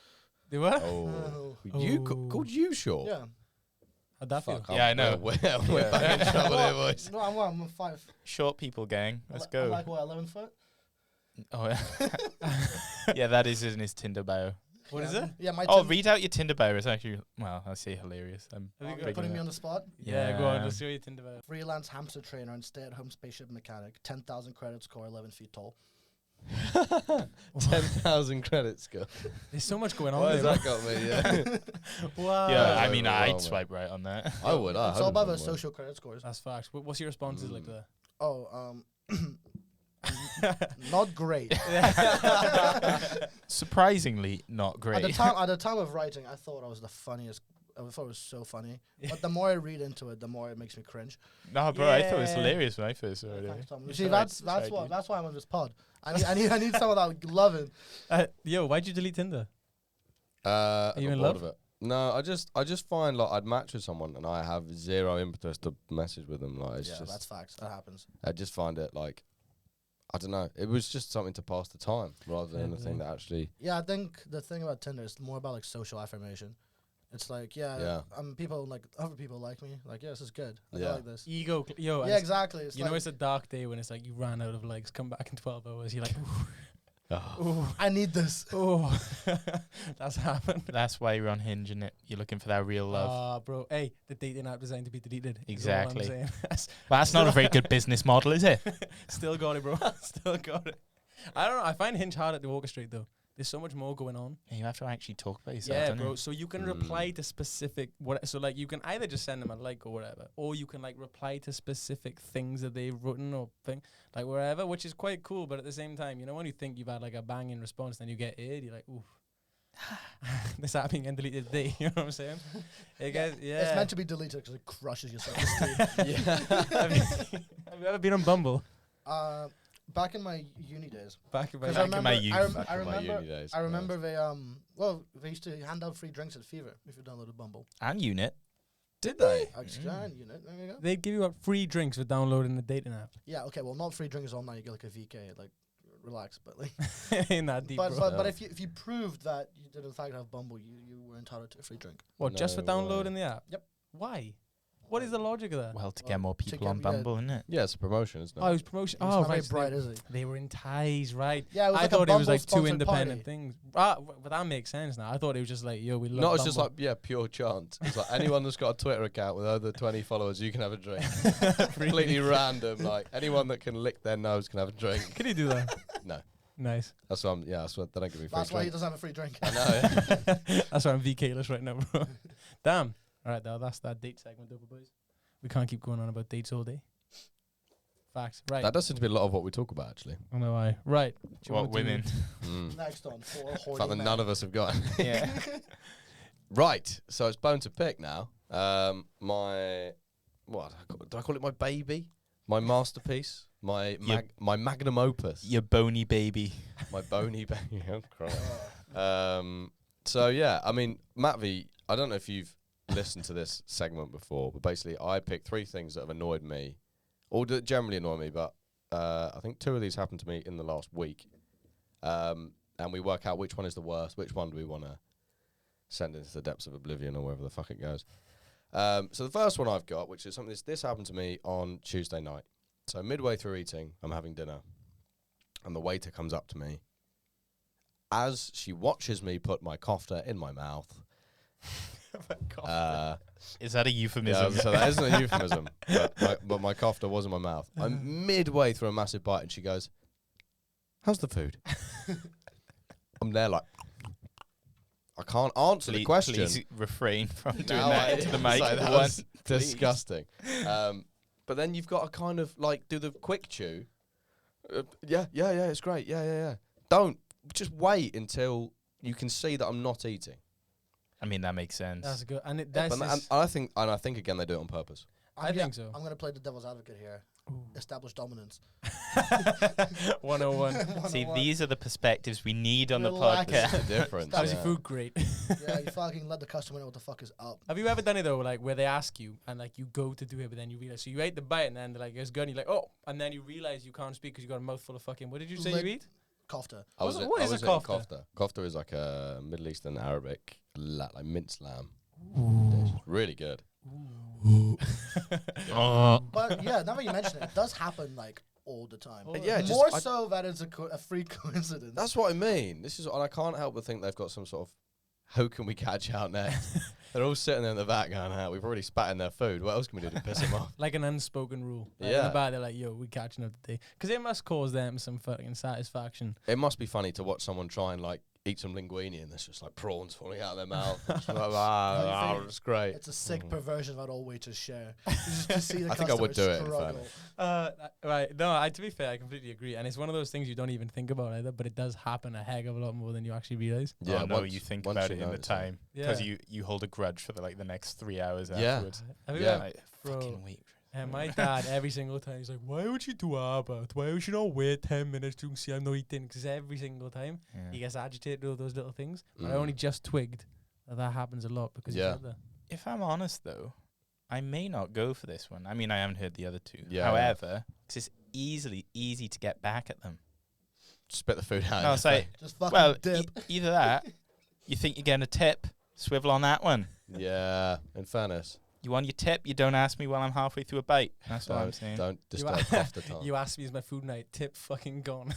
They were?
Oh.
Oh.
You
Oh.
called you short?
Yeah.
How'd that feel?
Fuck,
Yeah, I know.
We're back in trouble here, boys.
No, I'm 5.
Short people gang. Let's
I'm
go.
like, what, 11 foot?
Oh, yeah. Yeah, that is in his Tinder bio.
What is
Yeah.
it?
Yeah, my
Oh,
Tim-
read out your Tinder bio. It's actually, well, I'll say hilarious. I'm
Have you
you're
got-
putting me
that.
on the spot.
Yeah, go on.
Yeah.
Let's see what you Tinder about.
Freelance hamster trainer and stay-at-home spaceship mechanic. 10,000 credit score, 11 feet tall.
10,000 credits, girl.
There's so much going on
Why has
there.
that got me? Yeah.
Wow.
Yeah,
that's
I mean, I'd
overwhelming.
swipe right on that.
I would.
It's all about the
100% would.
social credit scores.
That's facts. What's your responses like to that?
Oh, not great.
Surprisingly, not
At
great.
the time of writing, I thought I was the funniest. I thought it was so funny. But the more I read into it, the more it makes me cringe.
No, bro, I thought it was
Yeah.
hilarious when I first saw it.
Thanks, Tom. You
It's
see,
alright,
that's
it's alright,
why
dude.
that's why I'm on this pod. I need someone that loving.
Yo, why'd you delete Tinder?
Are
you in love?
Of it. No, I just find like I'd match with someone and I have zero impetus to message with them. Like it's
Yeah,
just
that's facts. That happens.
I just find it like I don't know. It was just something to pass the time rather than
Fair
anything
play.
that actually.
Yeah, I think the thing about Tinder is more about like social affirmation. It's like,
Yeah.
people like other people like me. Like, yeah, this is good. Like, I
Yeah.
like this.
Ego. Yo,
Yeah, exactly. It's
you
like,
know it's a dark day when it's like you ran out of likes, come back in 12 hours. You're like,
Oh.
ooh,
I need this.
oh, that's happened.
That's why you're on Hinge, and you're looking for that real love.
Ah, bro. Hey, the dating app designed to be deleted. is all I'm
Exactly.
saying.
But that's not a very good business model, is it?
Still got it, bro. Still got it. I don't know. I find Hinge harder to orchestrate though. There's so much more going on.
You have to actually talk about yourself.
Yeah,
don't
bro.
you?
So you can reply to specific so like you can either just send them a like or whatever, or you can like reply to specific things that they've written or like wherever, which is quite cool. But at the same time, you know, when you think you've had like a banging response, then you get it, you're like, oof. This app being deleted today. You know what I'm saying? It gets, yeah.
It's meant to be deleted because it crushes your self-esteem.
Have you ever been on Bumble?
Back in my uni days.
Back in my
Because I
Back in my
remember,
youth.
I, rem-
Back
I
in my
remember,
uni days,
I remember they used to hand out free drinks at Fever if you downloaded Bumble.
And Unit.
Did they?
Actually, unit, there you go.
They'd give you out free drinks for downloading the dating app.
Yeah, okay, well, not free drinks all night. You get like a VK, like relax, but like.
Ain't that deep,
but
bro.
but, but
Yeah.
if you proved that you did in fact have Bumble, you were entitled to a free drink.
What, just for
No
downloading
way.
the app?
Yep.
Why? What is the logic of that?
Well, to
Well,
get more
to
people
get-
on
yeah.
Bumble, isn't it?
Yeah, it's a promotion, isn't it?
Oh, it was promotion.
He's
Oh,
not very
right. So
bright, is he?
they were in ties, right?
Yeah, it was
I
like
thought
a
it was
Bumble
like two
sponsored
independent
party.
things. But that makes sense now. I thought it was just like, yo, we love
No, it's just
Bumble.
like pure chance. It's like anyone that's got a Twitter account with over 20 followers, you can have a drink. Completely random. Like anyone that can lick their nose can have a drink.
Can you do that?
No.
Nice.
That's why that's what they don't give me free
That's why he
drink.
doesn't have a free drink.
I know.
That's why I'm VK-less right now, bro. Damn. All right, though, that's that date segment over, boys. We can't keep going on about dates all day. Facts. Right.
That does seem to be a lot of what we talk about, actually.
I know why. Right. Do you
What
wanna do-
women?
Next on for
The
horny
fact that
men.
none of us have got.
Yeah.
Right. So it's bone to pick now. Do I call it my baby? My masterpiece? My magnum opus?
Your bony baby.
My bony baby. I'm crying. So yeah, I mean, Matvey, I don't know if you've listened to this segment before, but basically I picked 3 things that have annoyed me, or that generally annoy me, but I think 2 of these happened to me in the last week. And we work out which one is the worst, which one do we want to send into the depths of oblivion or wherever the fuck it goes. So the first one I've got, which is something this happened to me on Tuesday night. So midway through eating, I'm having dinner, and the waiter comes up to me. As she watches me put my kofta in my mouth.
Is that a euphemism?
Yeah, so that isn't a euphemism, but my kofta was in my mouth. I'm midway through a massive bite, and she goes, "How's the food?" I'm there like, I can't answer the question.
Please refrain from doing
Now
that
I-
into the mic.
Sorry, that
One,
was
please.
disgusting. But then you've got to kind of like do the quick chew. Yeah, it's great. Yeah. Don't just wait until you can see that I'm not eating.
I mean, that makes sense.
That's good. And
But I think again they do it on purpose.
I think so.
I'm going to play the devil's advocate here. Establish dominance.
101.
See, these are the perspectives we need on
Relax.
the podcast.
The difference.
How's
yeah.
your food? Great.
Yeah, you fucking let the customer know what the fuck is up.
Have you ever done it though, like where they ask you and like you go to do it, but then you realize, so you ate the bite and then they're like, it's good, and you're like, oh, and then you realize you can't speak because you got a mouthful of fucking. What did you say
Like-
you eat?
Kofta.
I was
What is a
eating
kofta?
Kofta is like a Middle Eastern Arabic like minced lamb. Dish. Really good.
But yeah, now that you mention it, it does happen like all the time.
Oh,
yeah,
More
just-
so that it's a freak coincidence.
That's what I mean. This is, and I can't help but think they've got some sort of, who can we catch out next? They're all sitting there in the back going, we've already spat in their food. What else can we do to piss them off?
Like an unspoken rule. Like in
Yeah.
the back, they're like, yo, we catching up today. Because it must cause them some fucking satisfaction.
It must be funny to watch someone try and like eat some linguine and there's just like prawns falling out of their mouth. It's like, it's great.
It's a sick perversion that all waiters share. Just to see the
I think I would
customer
do it, in
struggle.
fairness.
Right. No, to be fair, I completely agree. And it's one of those things you don't even think about either, but it does happen a heck of a lot more than you actually realize.
Yeah,
Oh, no,
once-
you think
once
about
you
it in the
notice it.
time because
Yeah.
you hold a grudge for the next 3 hours
Yeah.
afterwards.
Have you
Yeah.
ever-
Like,
Bro.
fucking wait.
And my dad, every single time, he's like, why would you do Albert? Why would you not wait 10 minutes to see I'm not eating? Because every single time he gets agitated with those little things. But I only just twigged that happens a lot because
Yeah.
he's there.
If I'm honest, though, I may not go for this one. I mean, I haven't heard the other 2.
Yeah.
However, it's easy to get back at them.
Spit the food out.
No, it's like,
Just fucking
well,
dip.
either that, you think you're getting a tip, swivel on that one.
Yeah, in fairness.
You want your tip, you don't ask me while I'm halfway through a bite. That's what I'm
Don't,
saying.
don't
You
disturb
a-
off the time.
You asked me, is my food night? Tip fucking gone.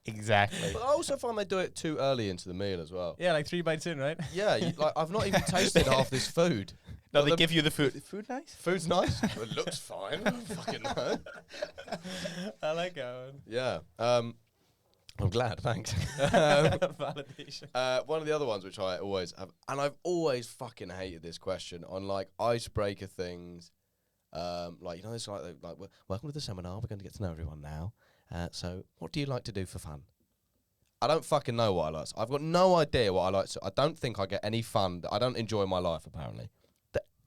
Exactly.
But I also find they do it too early into the meal as well.
Yeah, like 3 bites in, right?
Yeah, like I've not even tasted half this food.
No,
But
they
the-
give you the food. Food nice?
Food's nice. It looks fine. I don't fucking know.
I like that one.
Yeah. I'm glad. Thanks.
Validation.
One of the other ones which I always have, and I've always fucking hated this question on like icebreaker things. Like this like welcome to the seminar. We're going to get to know everyone now. So what do you like to do for fun? I don't fucking know what I like. I've got no idea what I like. I don't think I get any fun. I don't enjoy my life apparently.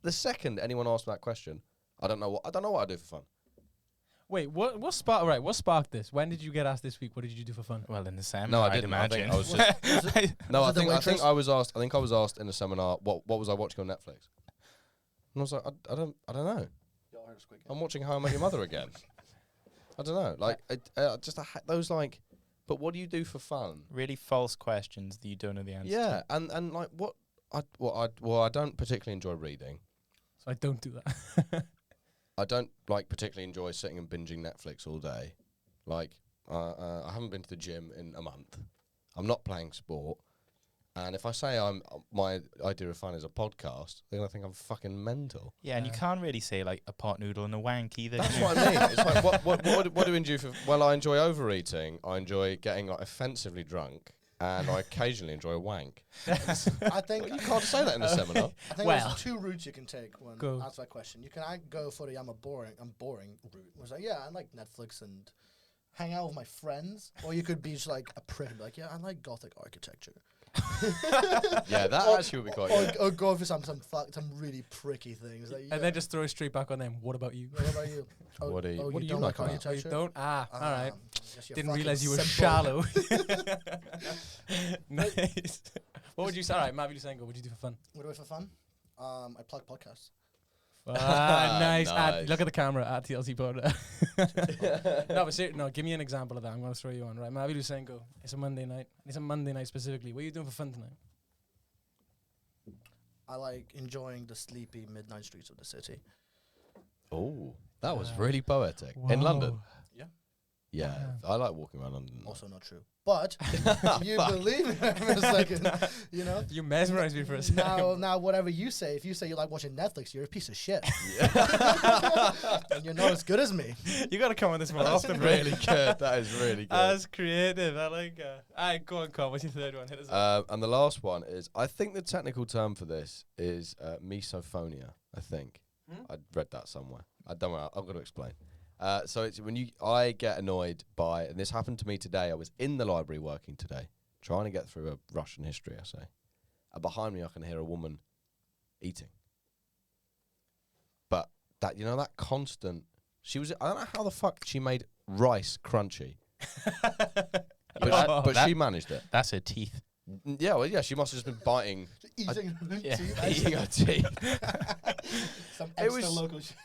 The second anyone asks me that question, I don't know what I do for fun.
Wait, what sparked this? When did you get asked this week? What did you do for fun?
Well, in the same.
No, I
I'd
didn't. I think
imagine.
I was just no.
Was
I
it the
think
waitress?
I was asked. I think I was asked in a seminar. What was I watching on Netflix? And I was like, I don't know.
Y'all heard a squeak.
I'm watching How I Met Your Mother again. I don't know. Like those like. But what do you do for fun?
Really false questions that you don't know the answer
Yeah,
to.
and like what I don't particularly enjoy reading.
So I don't do that.
I don't like particularly enjoy sitting and binging Netflix all day. Like I haven't been to the gym in a month. I'm not playing sport. And if I say my idea of fun is a podcast, they're gonna think I'm fucking mental.
Yeah, and you can't really say like a pot noodle and a wank either.
That's
can you?
what I mean. It's like what do we do for? Well, I enjoy overeating. I enjoy getting like offensively drunk, and I occasionally enjoy a wank.
I think
You can't say that in a seminar.
I think
Well.
there's 2 routes you can take when
Go.
answer that question. You can go for the I'm boring route. Which is like, yeah, I like Netflix and hang out with my friends, or you could be just like a prick and be like, yeah, I like Gothic architecture.
Yeah, that actually would be quite good.
Or go for some really pricky things. Like, yeah.
And then just throw it straight back on them. What about you?
What about you?
What do you
don't
like about it?
Oh, you
architecture?
don't? All right.
Guess you're
Didn't
fucking
realize you were
simple.
shallow. Nice. What would you say? All right, Matvey Lutsenko, what would you do for fun?
What do I do for fun? I plug podcasts.
Nice.
Nice.
Look at the camera at TLCpod. No, but seriously, no, give me an example of that. I'm going to throw you on, right? Matvey Lutsenko. It's a Monday night. It's a Monday night specifically. What are you doing for fun tonight?
I like enjoying the sleepy midnight streets of the city.
Oh, that was really poetic. In London?
Yeah.
Yeah, I like walking around London.
Also not true. But if you believe me for a second, you know.
You mesmerized me for a second.
Now, whatever you say, if you say you like watching Netflix, you're a piece of shit.
Yeah.
And you're not as good as me.
You got to come on this more
That's
often,
really
right?
good. That is really good.
That's creative. I like that. All right, go on, Con. What's your third one? Hit us up.
And the last one is, I think the technical term for this is misophonia, I think. I read that somewhere. I don't know. I've got to explain. So it's when I get annoyed by, and this happened to me today. I was in the library working today, trying to get through a Russian history essay. And behind me, I can hear a woman eating. But that, that constant, I don't know how the fuck she made rice crunchy. But she managed it.
That's her teeth.
Yeah, well, yeah, she must have just been biting.
Eating
Eating her teeth.
Some
It
extra
was-
local shit.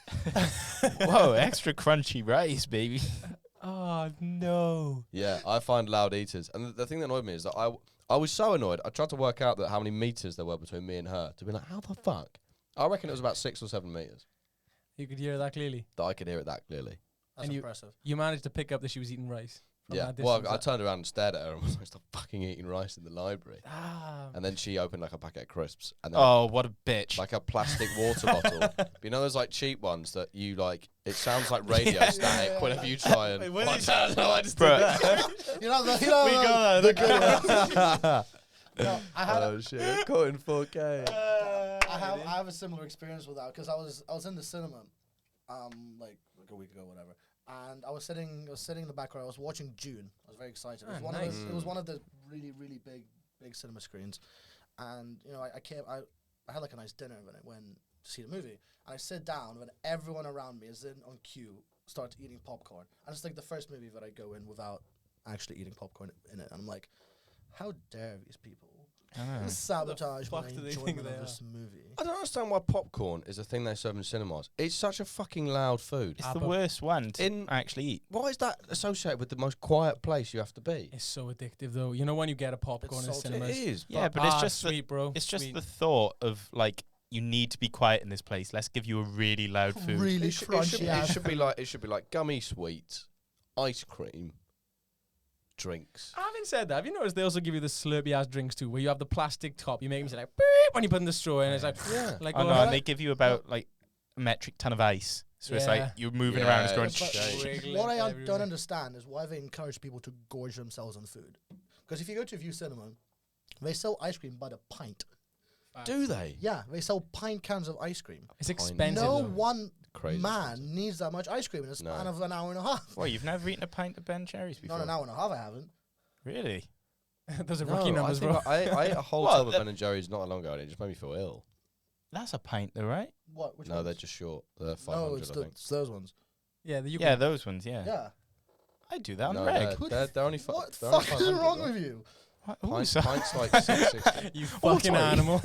Whoa, extra crunchy rice, baby.
Oh, no.
Yeah, I find loud eaters. And the thing that annoyed me is that I was so annoyed. I tried to work out how many meters there were between me and her to be like, how the fuck? I reckon it was about 6 or 7 meters
You could hear that clearly.
that I could hear it that clearly.
That's
And
impressive.
You managed to pick up that she was eating rice. From
Yeah.
that
Well,
distance.
I turned around and stared at her and was like, stop fucking eating rice in the library.
Ah.
And then she opened like a packet of crisps and then
Oh, what a bitch.
like a plastic water bottle. But you know those like cheap ones that you like, it sounds like radio static whenever you try and...
Wait, what did
I
you
don't know, I just
Bro.
did that.
You know,
We got
the
that.
good ones. No, I had
Oh shit, I caught in 4K.
I have a similar experience with that because I was in the cinema, like a week ago, whatever, and I was sitting in the background. I was watching Dune. I was very excited. It was one
nice.
of it was one of the really big cinema screens, and I had like a nice dinner when I went to see the movie, and I sit down when everyone around me is in on cue, starts eating popcorn, and it's like the first movie that I go in without actually eating popcorn in it, and I'm like, how dare these people sabotage my
fuck do they
enjoyment
think they
of
are?
this movie?
I don't understand why popcorn is a thing they serve in cinemas. It's such a fucking loud food.
It's the
but
worst one to
in-
actually eat.
Why is that associated with the most quiet place you have to be?
It's so addictive, though. You know when you get a popcorn in
salty.
It
cinemas?
is.
Yeah, but it's
Ah,
just
sweet, bro.
It's just
Sweet.
the thought of like you need to be quiet in this place. Let's give you a really loud food.
Really
It should
crunchy.
be like gummy sweets, ice cream, drinks.
Having said that, have you noticed they also give you the slurpy ass drinks too, where you have the plastic top, you make them say like beep when you put in the straw in, it's like
Yeah.
like
Oh no,
oh,
and they give you about like a metric ton of ice. So it's like
Yeah.
you're moving
Yeah,
around, it's going.
it's
But
shade.
wiggling
what I
everywhere.
don't understand is why they encourage people to gorge themselves on food. Because if you go to View Cinema, they sell ice cream by the pint.
Do they?
Yeah, they sell pint cans of ice cream.
It's expensive.
No
though.
one
Crazy.
man needs that much ice cream in a span
No.
of an hour and a half.
Well, you've never eaten a pint of Ben Cherries before.
Not an hour and a half, I haven't.
Really?
Those are
No,
rookie
I
numbers,
think
bro.
I ate a whole
Well,
tub of Ben and Jerry's not long ago, and it just made me feel ill.
That's a pint, though, right?
What? Which
No,
ones?
they're just short. They're 500,
No, it's,
I think.
it's those ones.
Yeah, the
Yeah, those ones. Yeah.
Yeah.
I do that on
No,
the reg.
they're only five.
What
they're only
fuck is
500
wrong
though.
with you?
What? Ooh,
Pints,
so-
pints like 660.
you
Oh,
fucking
sorry.
animal.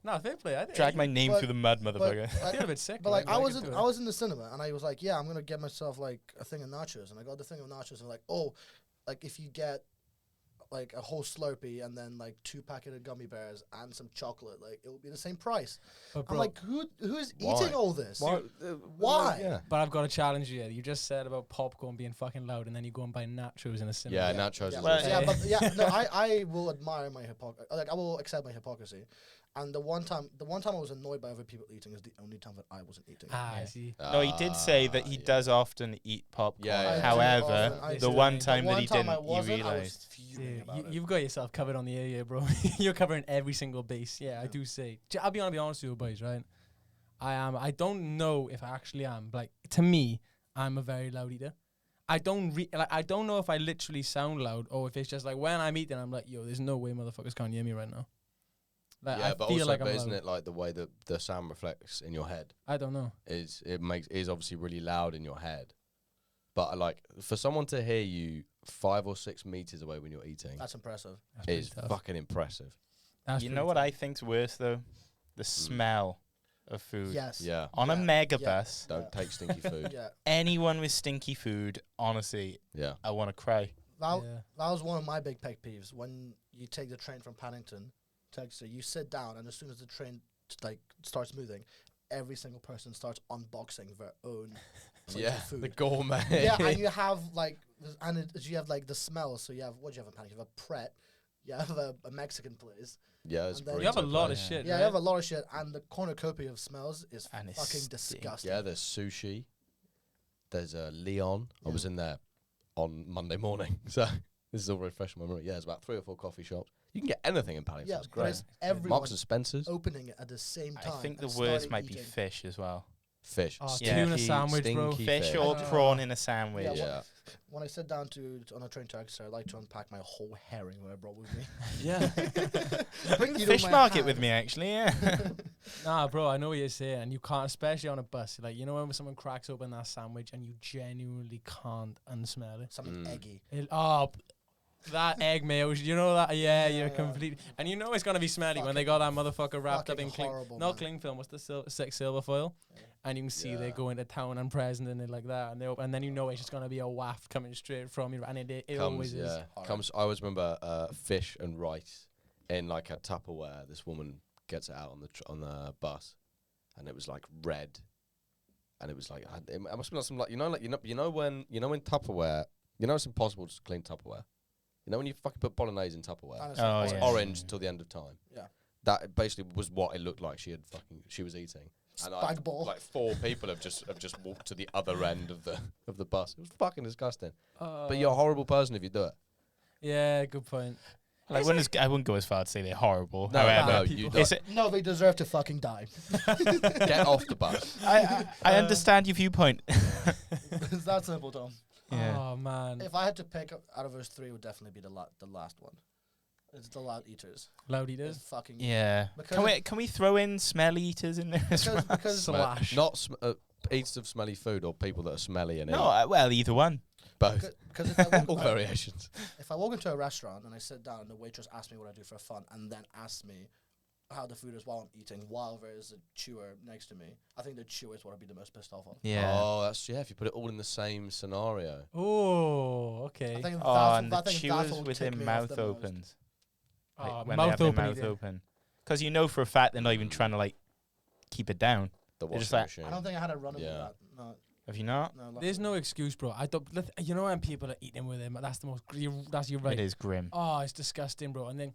No, fair play. I think
Drag my name
But-
through the mud, motherfucker.
I feel a bit sick.
But like I was
could do
I was in the cinema and I was like, yeah, I'm gonna get myself like a thing of nachos, and I got the thing of nachos and like, oh, like if you get like a whole Slurpee and then like 2 packets of gummy bears and some chocolate, like it would be the same price.
But
I'm
bro,
like, who's
Why?
eating all this?
Why?
Why?
Yeah.
but I've got a challenge here. You just said about popcorn being fucking loud, and then you go and buy nachos in a cinema.
Yeah, nachos
Yeah,
is
Well,
also-
yeah, but yeah, no, I will admire my hypocrisy. Like, I will accept my hypocrisy. And the one time I was annoyed by other people eating is the only time that I wasn't eating.
I
Yeah.
see.
No, he did say that he
yeah.
does often eat popcorn.
Yeah, yeah.
However,
I
do
the
often.
one
The
time that he
time I
didn't, you
wasn't, I was
realised.
fuming
Yeah,
about it.
you've got yourself covered on the air here, bro. You're covering every single base. Yeah, I do say. I'll be honest with you, boys, right? I am. I don't know if I actually am. Like, to me, I'm a very loud eater. I don't I don't know if I literally sound loud or if it's just like when I'm eating, I'm like, yo, there's no way motherfuckers can't hear me right now. Like,
Yeah,
I
but
feel
also,
like I'm
isn't
loud.
it like the way that the sound reflects in your head
I don't know.
is obviously really loud in your head, but like for someone to hear you 5 or 6 meters away when you're eating
That's impressive.
That's pretty
is
tough.
fucking impressive.
That's
You
pretty
know what
tough.
I think's worse though? The smell of food.
Yes.
Yeah,
On a
Yeah,
mega
yeah.
bus,
don't
Yeah.
take stinky food.
Yeah.
anyone with stinky food, honestly,
Yeah,
I want to cry.
That,
Yeah.
that was one of my big pet peeves. When you take the train from Paddington to Exeter, you sit down, and as soon as the train starts moving, every single person starts unboxing their own plates
yeah,
of
the
food.
gourmet.
Yeah, and you have like, you have like the smell. So you have, what do you have in Paddington? You have a Pret, you have a Mexican place.
Yeah, it's
And then-
You have a
burrito
lot
place.
of shit.
Yeah,
right?
you have a lot of shit, and the cornucopia of smells is
And it
fucking
stinks.
disgusting.
Yeah, there's sushi. There's a Leon. I
Yeah.
was in there on Monday morning, so this is all very fresh in my memory. Yeah, there's about 3 or 4 coffee shops. You can get anything in Paddington.
Yeah,
It's
but
great.
it's everyone
Marks and Spencers,
opening it at the same
I
time.
think the
and
worst
starting
might be
eating.
fish as well.
fish,
Oh,
Yeah.
tuna sandwich, bro.
stinky
Fish
fish.
or
Oh.
prawn in a sandwich.
Yeah,
Yeah,
When I sit down on a train to Exeter, I like to unpack my whole herring that I brought with me.
yeah.
I bring it in
Fish
my
market
hand.
with me, actually, yeah.
Nah, bro, I know what you're saying. You can't, especially on a bus. Like, you know when someone cracks open that sandwich and you genuinely can't unsmell it.
Something
Mm.
eggy.
That egg mayo, you know that? Yeah,
Yeah,
you're
yeah.
completely. And you know it's gonna be smelly when they
Fucking-
got that motherfucker wrapped up
fucking
in cling.
horrible,
Not
man.
cling film. What's the silver foil?
Yeah.
And you can see they
Yeah.
go into town and present in it like that, and and then you know it's just gonna be a waft coming straight from you, and it always is.
Yeah,
Horror.
comes. I always remember fish and rice in like a Tupperware. This woman gets it out on the bus, and it was like red, and it was like it must be like some like you know when Tupperware, it's impossible to clean Tupperware. You know when you fucking put bolognese in Tupperware,
Honestly,
Oh,
it's
yeah.
orange till the end of time.
Yeah.
That basically was what it looked like she was eating. And
Spag ball.
like 4 people have just walked to the other end of the bus. It was fucking disgusting. But you're a horrible person if you do it.
Yeah, good point.
I wouldn't go as far to say they're horrible.
No,
However,
no,
people-
you
it's
don't.
No, they deserve to fucking die.
Get off the bus.
I understand your viewpoint.
It's that simple, Tom.
Yeah.
Oh man,
If I had to pick out of those 3, it would definitely be the last one. It's the loud eaters.
loud
It's
eaters.
fucking
Yeah.
Because
Can we throw in smell eaters in there as well?
because
Slash.
Not eaters of smelly food or people that are smelly and
No, well, either one.
both.
because if I
All
walk,
variations.
if I walk into a restaurant and I sit down and the waitress asks me what I do for fun and then asks me how the food is while I'm eating while there is a chewer next to me, I think the chewer is what I'd be the most pissed off of.
Yeah.
Oh, that's if you put it all in the same scenario.
Oh, okay.
I think
Oh, and the
I think that's
chewers
what would
with
tick
their
me off
mouth
the most.
opens.
Oh,
Like, when
mouth
they have their
open
mouth
eating.
open. Because you know for a fact they're not even trying to, like, keep it down.
The
They're
washing
just like-
machine.
I don't think I had a run of
Yeah.
that. No,
Have you not?
no.
There's no
luckily.
excuse, bro. I don't. You know when people are eating with him, that's the most. That's you're right.
It is grim.
Oh, it's disgusting, bro. And then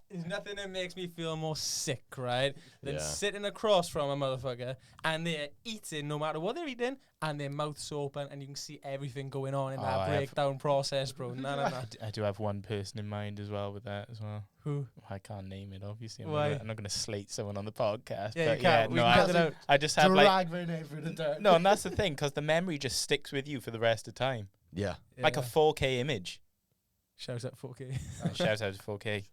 there's nothing that makes me feel more sick, right? Than
Yeah.
sitting across from a motherfucker and they're eating no matter what they're eating and their mouth's open and you can see everything going on in
Oh,
that
I have-
breakdown process, bro. No, no, no.
I do have one person in mind as well with that as well.
Who?
I can't name it, obviously.
Why?
I'm not going to slate someone on the podcast.
Yeah,
but
you
yeah,
can't. We
no,
can cut it out.
I just have like
Drag their name through the dirt.
no, and that's the thing because the memory just sticks with you for the rest of the time,
Yeah.
like a
Yeah.
4K image.
Shout out 4K.
Shout out to 4K.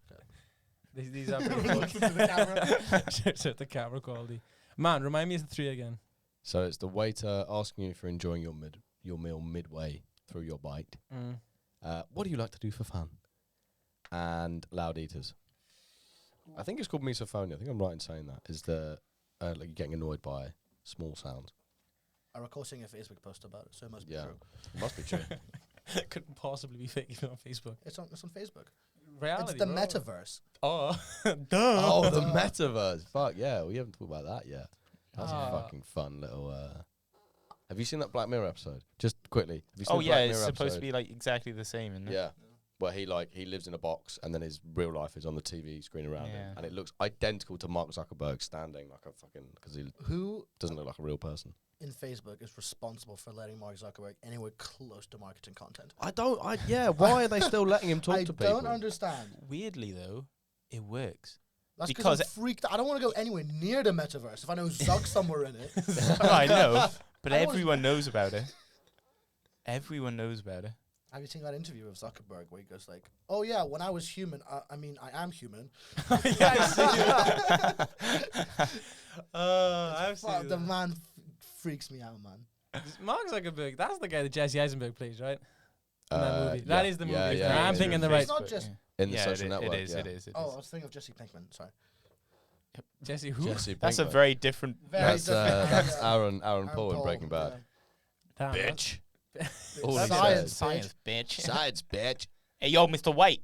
These are pretty
Looks into the camera.
Shout out the camera quality. Man, remind me of the 3 again.
So it's the waiter asking you if you're enjoying your meal midway through your bite. What do you like to do for fun? And loud eaters. I think it's called misophonia. I think I'm right in saying that. Is the like getting annoyed by small sounds.
I recall seeing a Facebook post about it, so it must be
Yeah.
true.
It must be true.
Couldn't possibly be fake even on Facebook.
It's on Facebook.
Reality.
It's the
bro.
metaverse.
Oh, duh.
Oh, the metaverse. Fuck yeah, we haven't talked about that yet. That's a
Ah.
fucking fun little. Have you seen that Black Mirror episode? Just quickly. Have you seen
Oh
the
yeah,
Black
it's
Mirror
supposed to
episode?
be like exactly the same, isn't it?
Yeah. Where he lives in a box and then his real life is on the TV screen around him,
Yeah.
and it looks identical to Mark Zuckerberg standing like a fucking, because he
Who
doesn't look like a real person.
in Facebook is responsible for letting Mark Zuckerberg anywhere close to marketing content?
Why are they still letting him talk
I
to people?
don't understand.
Weirdly though, it works.
That's
Because
because I'm freaked. I don't want to go anywhere near the metaverse if I know Zuck's somewhere in it.
No, I know, but
I don't-
everyone knows about it. Everyone knows about it.
Have you seen that interview of Zuckerberg where he goes like, "Oh yeah, when I was human, I mean I am human."
Yeah, I see that. I've
Fuck,
seen
the
that.
man freaks me out, man.
Mark Zuckerberg, that's the guy that Jesse Eisenberg plays, right? In that movie.
Yeah,
That is the movie.
yeah,
isn't
yeah,
it? I'm
yeah,
thinking the
yeah.
right.
It's not just.
In the
Yeah,
social network.
it is.
yeah.
It is.
Oh, I was thinking of Jesse Pinkman. Sorry.
Jesse who?
Jesse
That's a
Pinkman.
very different.
That's
different.
Aaron
Aaron
Paul in
Paul,
Breaking Bad.
Damn,
Bitch.
All he
Science,
says.
bitch.
bitch.
Science, bitch.
Hey, yo, Mr. White.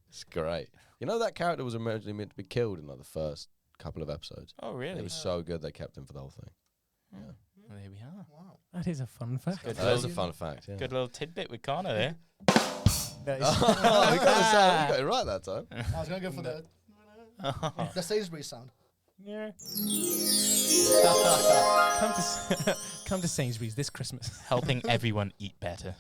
It's great. You know that character was originally meant to be killed in like the first couple of episodes.
Oh,
And
really?
it was so good they kept him for the whole thing.
Oh, well, there we are.
Wow.
That is a fun fact.
Good.
That was a fun fact. Yeah.
Good little tidbit with Connor there.
Nice.
Oh, we got it right that time.
I was gonna go for the Sainsbury's sound.
Yeah. Come to Sainsbury's this Christmas.
Helping everyone eat better.